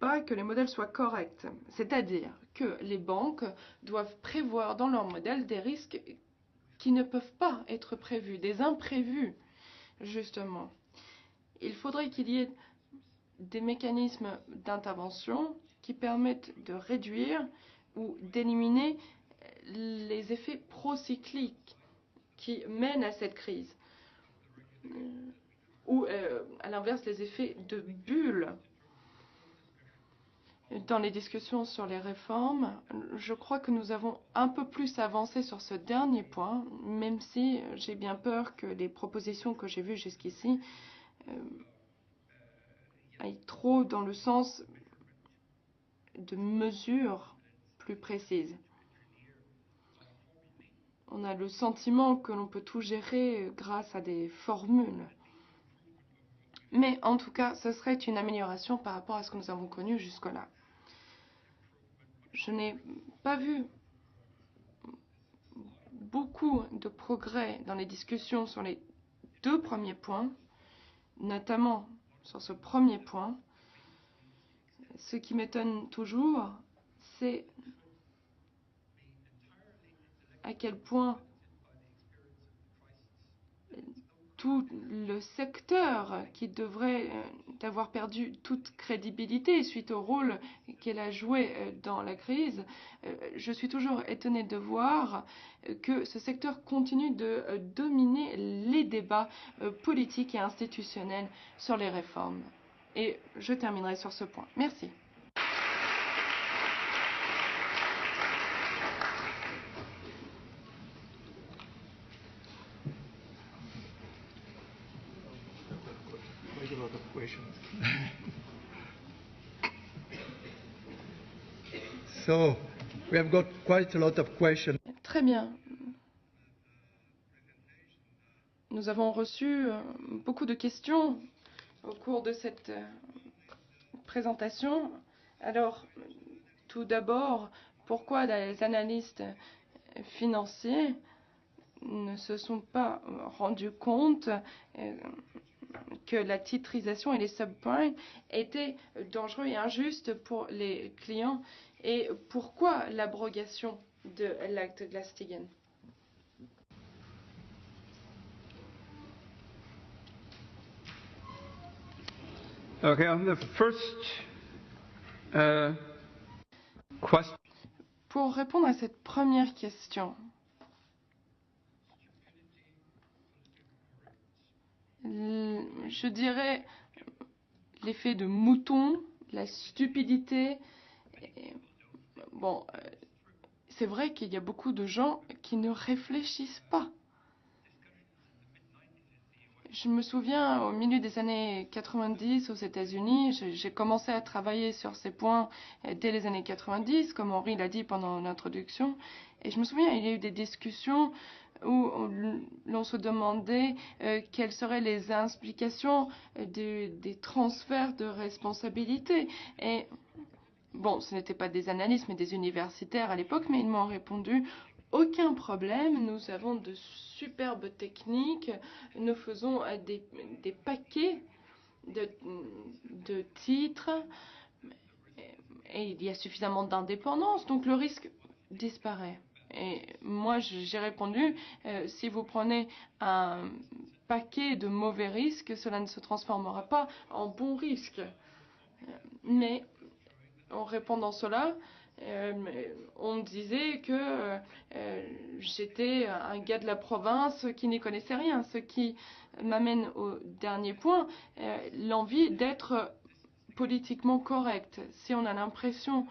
pas que les modèles soient corrects. C'est-à-dire que les banques doivent prévoir dans leur modèle des risques qui ne peuvent pas être prévus, des imprévus, justement. Il faudrait qu'il y ait des mécanismes d'intervention qui permettent de réduire ou d'éliminer les effets procycliques qui mènent à cette crise. Ou, à l'inverse, les effets de bulle. Dans les discussions sur les réformes, je crois que nous avons un peu plus avancé sur ce dernier point, même si j'ai bien peur que les propositions que j'ai vues jusqu'ici aillent trop dans le sens de mesures plus précises. On a le sentiment que l'on peut tout gérer grâce à des formules. Mais en tout cas, ce serait une amélioration par rapport à ce que nous avons connu jusque-là. Je n'ai pas vu beaucoup de progrès dans les discussions sur les 2 premiers points, notamment sur ce premier point. Ce qui m'étonne toujours, c'est à quel point tout le secteur qui devrait avoir perdu toute crédibilité suite au rôle qu'elle a joué dans la crise, je suis toujours étonnée de voir que ce secteur continue de dominer les débats politiques et institutionnels sur les réformes. Et je terminerai sur ce point. Merci. So, We have got quite a lot of questions. Très bien. Nous avons reçu beaucoup de questions au cours de cette présentation. Alors, tout d'abord, pourquoi les analystes financiers ne se sont pas rendus compte que la titrisation et les subprimes étaient dangereux et injustes pour les clients, et pourquoi l'abrogation de l'acte Glass-Steagall? Okay, on the first question. Pour répondre à cette première question, je dirais l'effet de mouton, la stupidité. Bon, c'est vrai qu'il y a beaucoup de gens qui ne réfléchissent pas. Je me souviens, au milieu des années 90 aux États-Unis, j'ai commencé à travailler sur ces points dès les années 90, comme Henri l'a dit pendant l'introduction. Et je me souviens, il y a eu des discussions où l'on se demandait quelles seraient les implications des transferts de responsabilité. Et bon, ce n'étaient pas des analystes, mais des universitaires à l'époque, mais ils m'ont répondu: aucun problème, nous avons de superbes techniques, nous faisons des paquets de titres, et il y a suffisamment d'indépendance, donc le risque disparaît. Et moi, j'ai répondu, si vous prenez un paquet de mauvais risques, cela ne se transformera pas en bon risque. Mais en répondant cela, on me disait que j'étais un gars de la province qui n'y connaissait rien, ce qui m'amène au dernier point, l'envie d'être politiquement correct. Si on a l'impression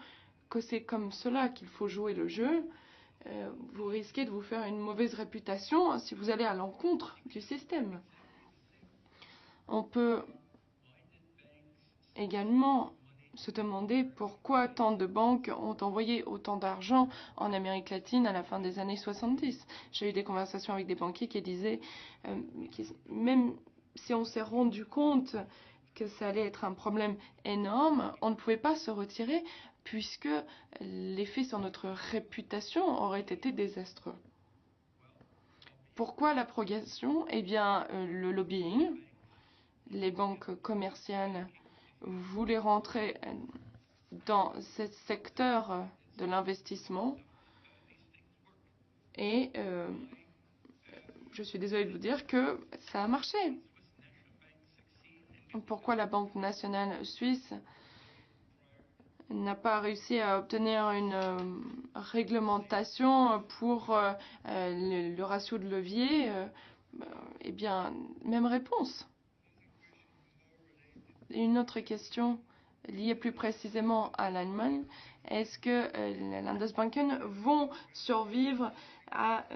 que c'est comme cela qu'il faut jouer le jeu, vous risquez de vous faire une mauvaise réputation si vous allez à l'encontre du système. On peut également se demander pourquoi tant de banques ont envoyé autant d'argent en Amérique latine à la fin des années 70. J'ai eu des conversations avec des banquiers qui disaient, même si on s'est rendu compte que ça allait être un problème énorme, on ne pouvait pas se retirer puisque l'effet sur notre réputation aurait été désastreux. Pourquoi l'abrogation? Eh bien, le lobbying. Les banques commerciales voulaient rentrer dans ce secteur de l'investissement et je suis désolée de vous dire que ça a marché. Pourquoi la Banque nationale suisse n'a pas réussi à obtenir une réglementation pour le ratio de levier? Eh bien, même réponse. Une autre question liée plus précisément à l'Allemagne. Est-ce que les Landesbanken vont survivre à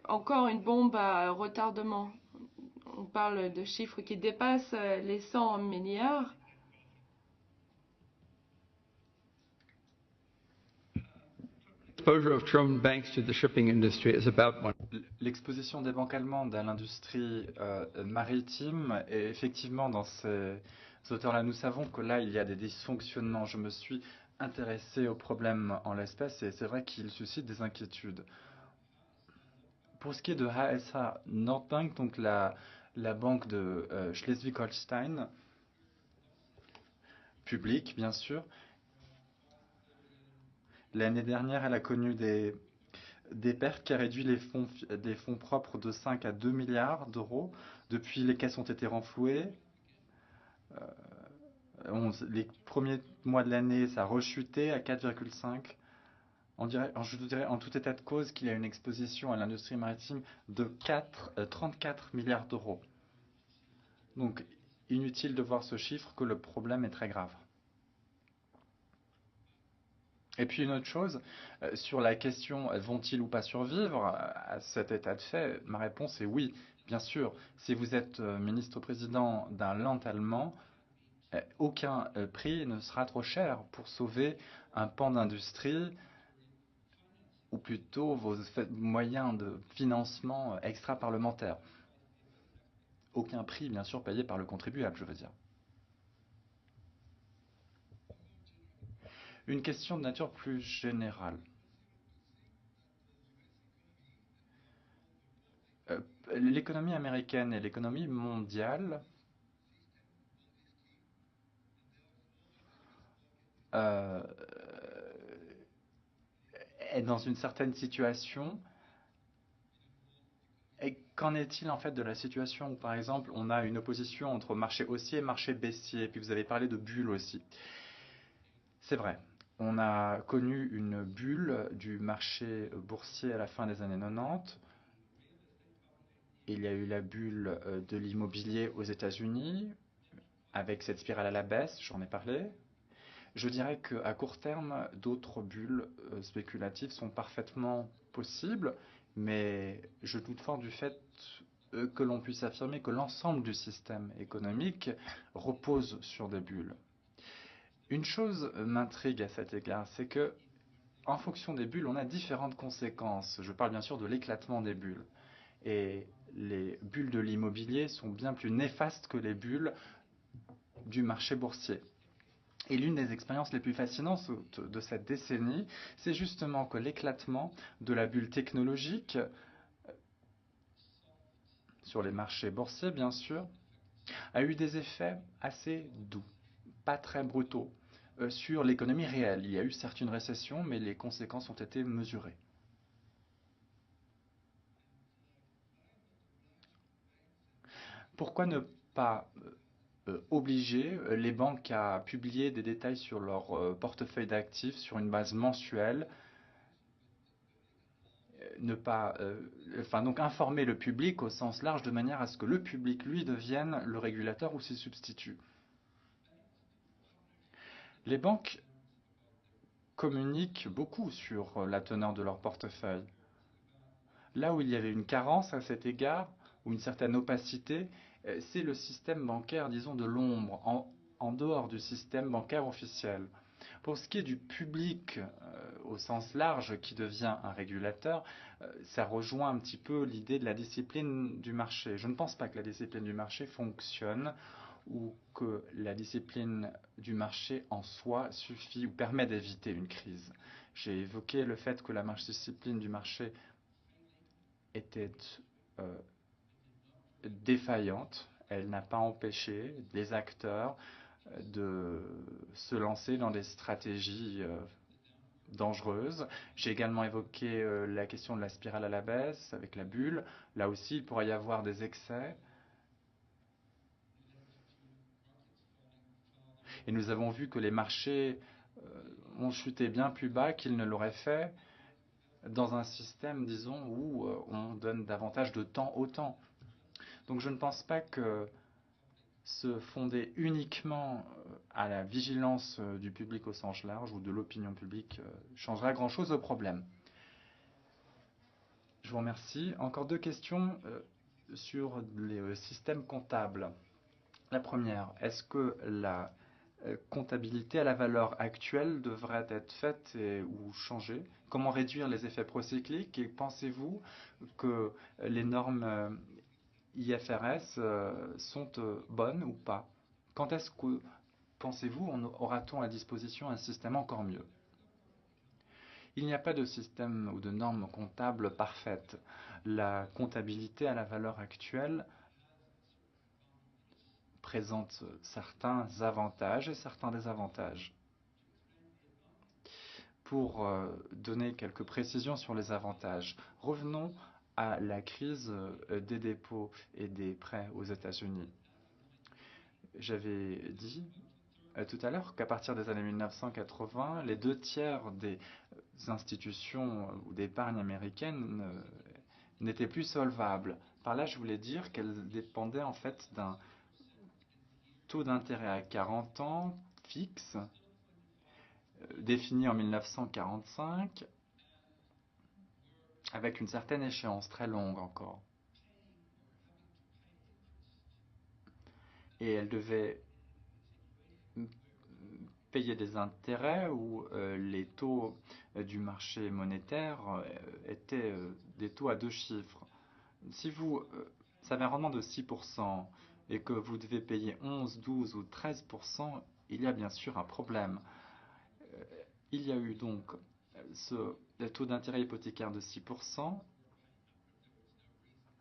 encore une bombe à retardement? On parle de chiffres qui dépassent les 100 milliards. L'exposition des banques allemandes à l'industrie maritime est effectivement dans ces auteurs-là. Nous savons que là, il y a des dysfonctionnements. Je me suis intéressé au problème en l'espèce et c'est vrai qu'il suscite des inquiétudes. Pour ce qui est de HSH Nordbank, donc la banque de Schleswig-Holstein, publique bien sûr, l'année dernière, elle a connu des pertes qui a réduit des fonds propres de 5 à 2 milliards d'euros. Depuis, les caisses ont été renflouées. Les premiers mois de l'année, ça a rechuté à 4,5. Je vous dirais en tout état de cause qu'il y a une exposition à l'industrie maritime de 34 milliards d'euros. Donc, inutile de voir ce chiffre que le problème est très grave. Et puis une autre chose, sur la question vont-ils ou pas survivre à cet état de fait, ma réponse est oui, bien sûr. Si vous êtes ministre-président d'un land allemand, aucun prix ne sera trop cher pour sauver un pan d'industrie ou plutôt vos moyens de financement extra-parlementaires. Aucun prix, bien sûr, payé par le contribuable, je veux dire. Une question de nature plus générale. L'économie américaine et l'économie mondiale est dans une certaine situation. Et qu'en est-il en fait de la situation où, par exemple, on a une opposition entre marché haussier et marché baissier, et puis vous avez parlé de bulle aussi. C'est vrai, on a connu une bulle du marché boursier à la fin des années 90. Il y a eu la bulle de l'immobilier aux États-Unis, avec cette spirale à la baisse, j'en ai parlé. Je dirais qu'à court terme, d'autres bulles spéculatives sont parfaitement possibles, mais je doute fort du fait que l'on puisse affirmer que l'ensemble du système économique repose sur des bulles. Une chose m'intrigue à cet égard, c'est que, en fonction des bulles, on a différentes conséquences. Je parle bien sûr de l'éclatement des bulles. Et les bulles de l'immobilier sont bien plus néfastes que les bulles du marché boursier. Et l'une des expériences les plus fascinantes de cette décennie, c'est justement que l'éclatement de la bulle technologique, sur les marchés boursiers bien sûr, a eu des effets assez doux, pas très brutaux, sur l'économie réelle. Il y a eu certes une récession, mais les conséquences ont été mesurées. Pourquoi ne pas obliger les banques à publier des détails sur leur portefeuille d'actifs sur une base mensuelle, ne pas, donc informer le public au sens large de manière à ce que le public, lui, devienne le régulateur ou s'y substitue. Les banques communiquent beaucoup sur la teneur de leur portefeuille. Là où il y avait une carence à cet égard, ou une certaine opacité, c'est le système bancaire, disons, de l'ombre, en dehors du système bancaire officiel. Pour ce qui est du public au sens large qui devient un régulateur, ça rejoint un petit peu l'idée de la discipline du marché. Je ne pense pas que la discipline du marché fonctionne ou que la discipline du marché en soi suffit ou permet d'éviter une crise. J'ai évoqué le fait que la discipline du marché était défaillante. Elle n'a pas empêché les acteurs de se lancer dans des stratégies dangereuses. J'ai également évoqué la question de la spirale à la baisse avec la bulle. Là aussi, il pourrait y avoir des excès. Et nous avons vu que les marchés ont chuté bien plus bas qu'ils ne l'auraient fait dans un système, disons, où on donne davantage de temps au temps. Donc je ne pense pas que se fonder uniquement à la vigilance du public au sens large ou de l'opinion publique changera grand-chose au problème. Je vous remercie. Encore deux questions sur les systèmes comptables. La première, est-ce que la comptabilité à la valeur actuelle devrait être faite ou changée? Comment réduire les effets procycliques? Et pensez-vous que les normes IFRS sont bonnes ou pas? Quand est-ce que, pensez-vous, aura-t-on à disposition un système encore mieux? Il n'y a pas de système ou de normes comptables parfaites. La comptabilité à la valeur actuelle présente certains avantages et certains désavantages. Pour donner quelques précisions sur les avantages, revenons à la crise des dépôts et des prêts aux États-Unis. J'avais dit tout à l'heure qu'à partir des années 1980, les 2/3 des institutions ou d'épargne américaines n'étaient plus solvables. Par là, je voulais dire qu'elles dépendaient en fait d'un taux d'intérêt à 40 ans fixe, défini en 1945, avec une certaine échéance très longue encore. Et elles devaient payaient des intérêts où les taux du marché monétaire étaient des taux à 2 chiffres. Si vous avez un rendement de 6% et que vous devez payer 11, 12 ou 13%, il y a bien sûr un problème. Il y a eu donc ce taux d'intérêt hypothécaire de 6%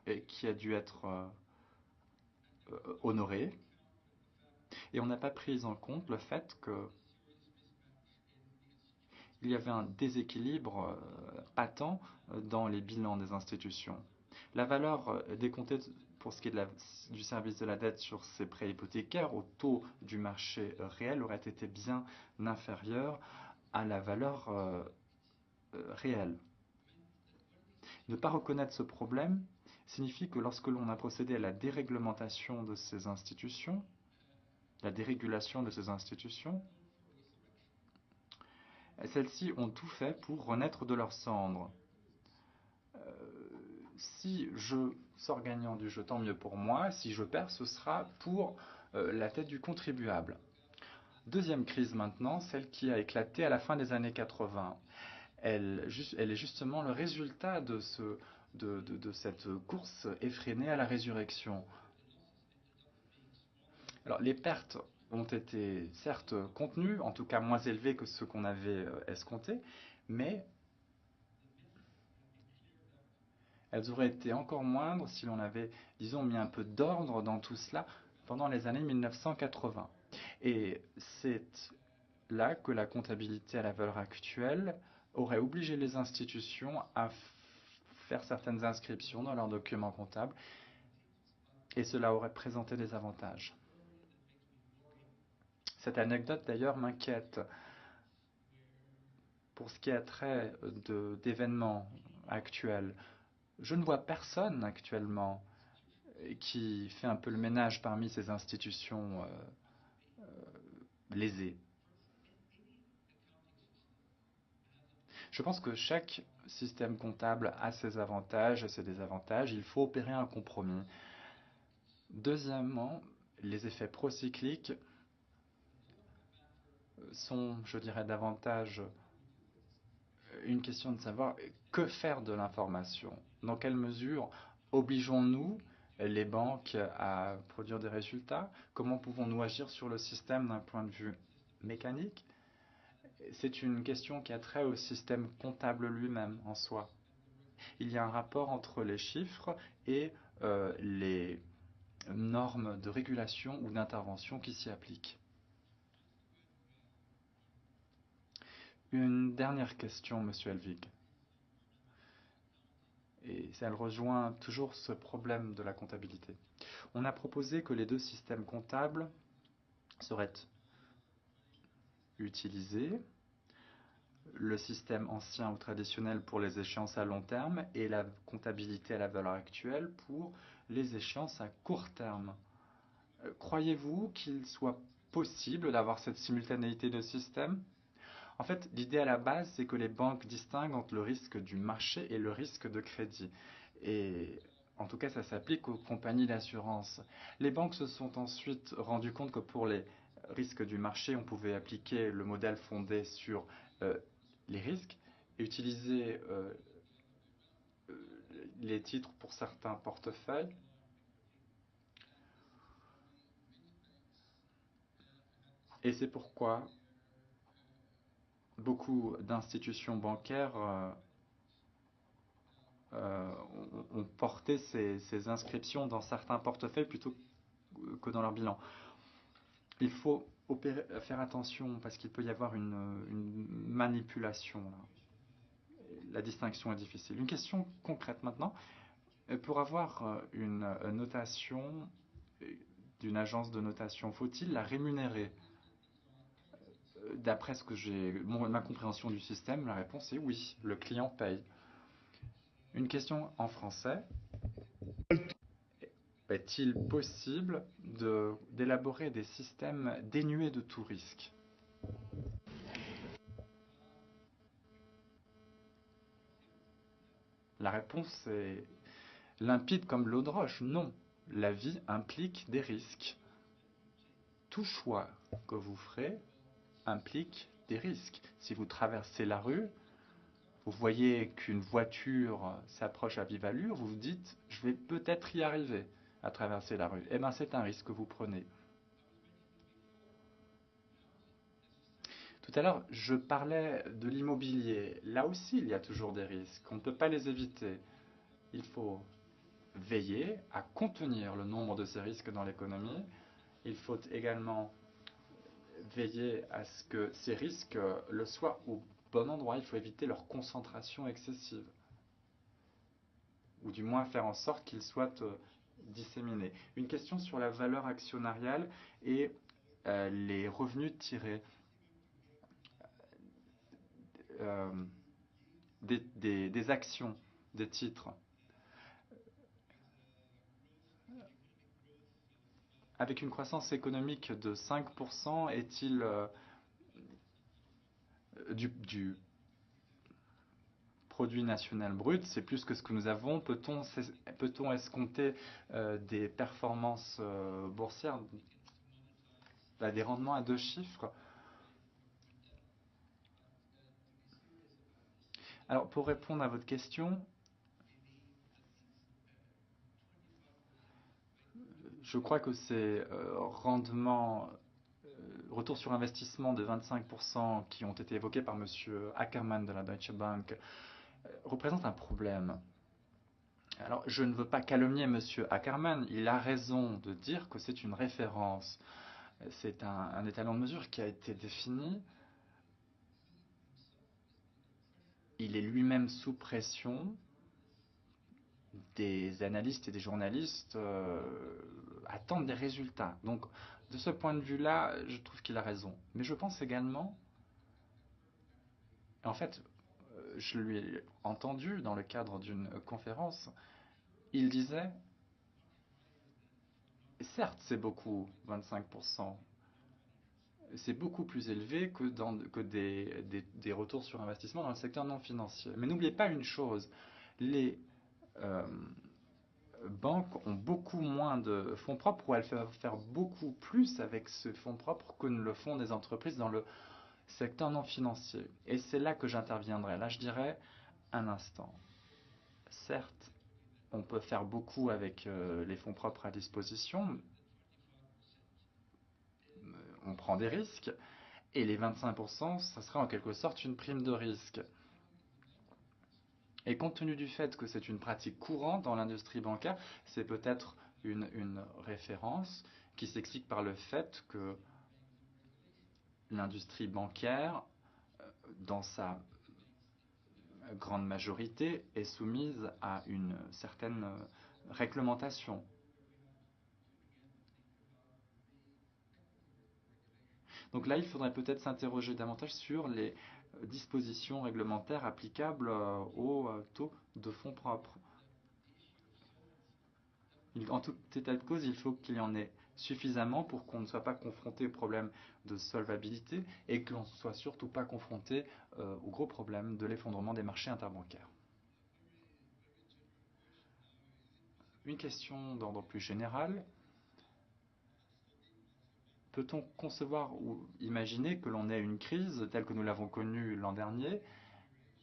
et qui a dû être honoré. Et on n'a pas pris en compte le fait qu'il y avait un déséquilibre patent dans les bilans des institutions. La valeur décomptée pour ce qui est du service de la dette sur ces prêts hypothécaires au taux du marché réel aurait été bien inférieure à la valeur réelle. Ne pas reconnaître ce problème signifie que lorsque l'on a procédé à la déréglementation de ces institutions, la dérégulation de ces institutions, celles-ci ont tout fait pour renaître de leurs cendres. Si je sors gagnant du jeu, tant mieux pour moi. Si je perds, ce sera pour la tête du contribuable. Deuxième crise maintenant, celle qui a éclaté à la fin des années 80. Elle est justement le résultat de cette course effrénée à la résurrection. Alors, les pertes ont été certes contenues, en tout cas moins élevées que ce qu'on avait escompté, mais elles auraient été encore moindres si l'on avait, disons, mis un peu d'ordre dans tout cela pendant les années 1980. Et c'est là que la comptabilité à la valeur actuelle aurait obligé les institutions à faire certaines inscriptions dans leurs documents comptables, et cela aurait présenté des avantages. Cette anecdote d'ailleurs m'inquiète pour ce qui a trait d'événements actuels. Je ne vois personne actuellement qui fait un peu le ménage parmi ces institutions lésées. Je pense que chaque système comptable a ses avantages et ses désavantages. Il faut opérer un compromis. Deuxièmement, les effets procycliques sont, je dirais, davantage une question de savoir que faire de l'information. Dans quelle mesure obligeons-nous les banques à produire des résultats? Comment pouvons-nous agir sur le système d'un point de vue mécanique? C'est une question qui a trait au système comptable lui-même en soi. Il y a un rapport entre les chiffres et les normes de régulation ou d'intervention qui s'y appliquent. Une dernière question, Monsieur Helvig. Et elle rejoint toujours ce problème de la comptabilité. On a proposé que les deux systèmes comptables seraient utilisés, le système ancien ou traditionnel pour les échéances à long terme et la comptabilité à la valeur actuelle pour les échéances à court terme. Croyez-vous qu'il soit possible d'avoir cette simultanéité de systèmes? En fait, l'idée à la base, c'est que les banques distinguent entre le risque du marché et le risque de crédit. Et en tout cas, ça s'applique aux compagnies d'assurance. Les banques se sont ensuite rendues compte que pour les risques du marché, on pouvait appliquer le modèle fondé sur les risques et utiliser les titres pour certains portefeuilles. Et c'est pourquoi beaucoup d'institutions bancaires ont porté ces inscriptions dans certains portefeuilles plutôt que dans leur bilan. Il faut faire attention parce qu'il peut y avoir une manipulation. Là. La distinction est difficile. Une question concrète maintenant. Pour avoir une notation d'une agence de notation, faut-il la rémunérer? D'après ce que ma compréhension du système, la réponse est oui, le client paye. Une question en français. Est-il possible d'élaborer des systèmes dénués de tout risque? La réponse est limpide comme l'eau de roche. Non, la vie implique des risques. Tout choix que vous ferez implique des risques. Si vous traversez la rue, vous voyez qu'une voiture s'approche à vive allure, vous vous dites « je vais peut-être y arriver à traverser la rue ». Eh bien, c'est un risque que vous prenez. Tout à l'heure, je parlais de l'immobilier. Là aussi, il y a toujours des risques. On ne peut pas les éviter. Il faut veiller à contenir le nombre de ces risques dans l'économie. Il faut également veiller à ce que ces risques le soient au bon endroit. Il faut éviter leur concentration excessive. Ou du moins faire en sorte qu'ils soient disséminés. Une question sur la valeur actionnariale et les revenus tirés des actions, des titres. Avec une croissance économique de 5%, est-il du produit national brut, c'est plus que ce que nous avons. Peut-on escompter des performances boursières, des rendements à 2 chiffres? Alors, pour répondre à votre question, je crois que ces rendements, retour sur investissement de 25% qui ont été évoqués par M. Ackermann de la Deutsche Bank représentent un problème. Alors, je ne veux pas calomnier M. Ackermann, il a raison de dire que c'est une référence. C'est un étalon de mesure qui a été défini. Il est lui-même sous pression. Des analystes et des journalistes attendent des résultats. Donc, de ce point de vue-là, je trouve qu'il a raison. Mais je pense également, en fait, je lui ai entendu dans le cadre d'une conférence, il disait, certes c'est beaucoup, 25%, c'est beaucoup plus élevé que des retours sur investissement dans le secteur non financier. Mais n'oubliez pas une chose, les banques ont beaucoup moins de fonds propres, ou elles peuvent faire beaucoup plus avec ce fonds propre que ne le font des entreprises dans le secteur non financier. Et c'est là que j'interviendrai. Là, je dirais un instant. Certes, on peut faire beaucoup avec les fonds propres à disposition. On prend des risques. Et les 25%, ça sera en quelque sorte une prime de risque. Et compte tenu du fait que c'est une pratique courante dans l'industrie bancaire, c'est peut-être une référence qui s'explique par le fait que l'industrie bancaire, dans sa grande majorité, est soumise à une certaine réglementation. Donc là, il faudrait peut-être s'interroger davantage sur les dispositions réglementaires applicables au taux de fonds propres. En tout état de cause, il faut qu'il y en ait suffisamment pour qu'on ne soit pas confronté au problème de solvabilité et que l'on ne soit surtout pas confronté au gros problème de l'effondrement des marchés interbancaires. Une question d'ordre plus général. Peut-on concevoir ou imaginer que l'on ait une crise telle que nous l'avons connue l'an dernier,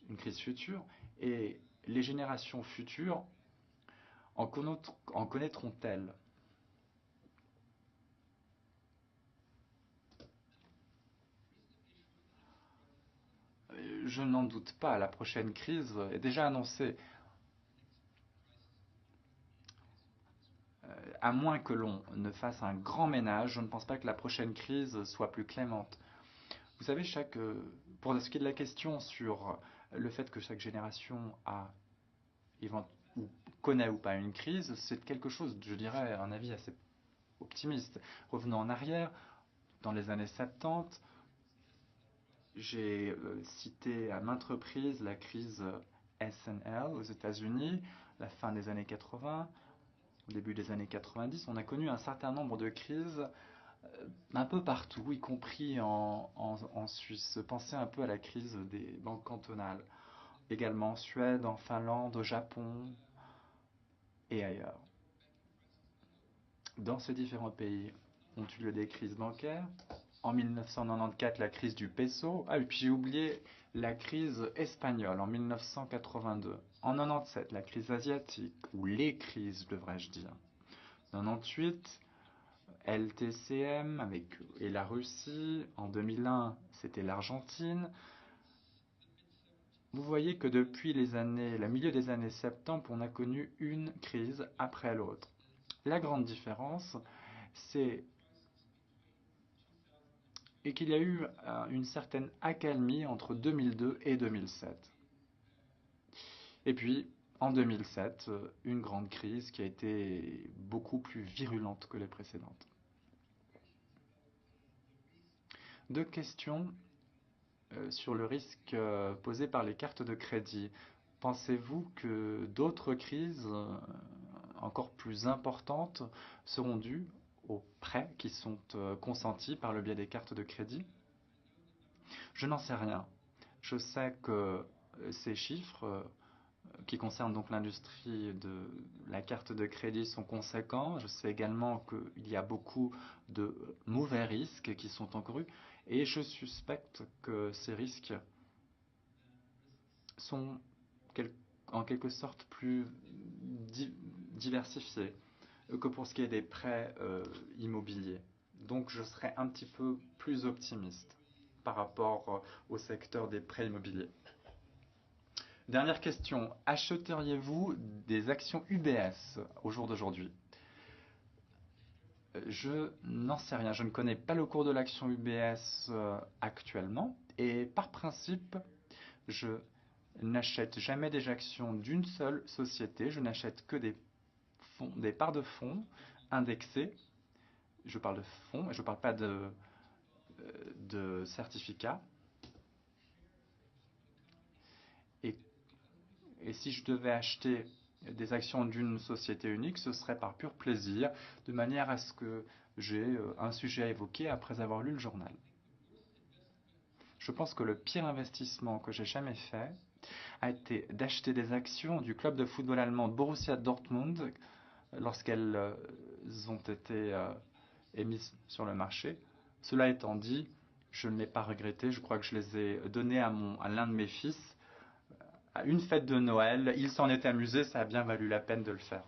une crise future, et les générations futures en connaîtront-elles? Je n'en doute pas, la prochaine crise est déjà annoncée. À moins que l'on ne fasse un grand ménage, je ne pense pas que la prochaine crise soit plus clémente. Vous savez, pour ce qui est de la question sur le fait que chaque génération connaît ou pas une crise, c'est quelque chose, je dirais, un avis assez optimiste. Revenons en arrière, dans les années 70, j'ai cité à maintes reprises la crise S&L aux États-Unis, la fin des années 80, au début des années 90. On a connu un certain nombre de crises un peu partout, y compris en Suisse. Pensez un peu à la crise des banques cantonales. Également en Suède, en Finlande, au Japon et ailleurs. Dans ces différents pays ont eu lieu des crises bancaires En 1994, la crise du peso. Ah, et puis j'ai oublié la crise espagnole en 1982. En 97, la crise asiatique, ou les crises, devrais-je dire. 98, LTCM et la Russie. En 2001, c'était l'Argentine. Vous voyez que depuis le milieu des années 70, on a connu une crise après l'autre. La grande différence, c'est qu'il y a eu une certaine accalmie entre 2002 et 2007. Et puis, en 2007, une grande crise qui a été beaucoup plus virulente que les précédentes. Deux questions sur le risque posé par les cartes de crédit. Pensez-vous que d'autres crises encore plus importantes seront dues aux prêts qui sont consentis par le biais des cartes de crédit? Je n'en sais rien. Je sais que ces chiffres qui concernent donc l'industrie de la carte de crédit sont conséquents. Je sais également qu'il y a beaucoup de mauvais risques qui sont encourus et je suspecte que ces risques sont en quelque sorte plus diversifiés que pour ce qui est des prêts immobiliers. Donc je serais un petit peu plus optimiste par rapport au secteur des prêts immobiliers. Dernière question, achèteriez-vous des actions UBS au jour d'aujourd'hui? Je n'en sais rien, je ne connais pas le cours de l'action UBS actuellement et par principe, je n'achète jamais des actions d'une seule société, je n'achète que des parts de fonds indexées. Je parle de fonds et je ne parle pas de certificats. Et si je devais acheter des actions d'une société unique, ce serait par pur plaisir, de manière à ce que j'ai un sujet à évoquer après avoir lu le journal. Je pense que le pire investissement que j'ai jamais fait a été d'acheter des actions du club de football allemand Borussia Dortmund lorsqu'elles ont été émises sur le marché. Cela étant dit, je ne l'ai pas regretté. Je crois que je les ai données à l'un de mes fils à une fête de Noël. Il s'en est amusé, ça a bien valu la peine de le faire.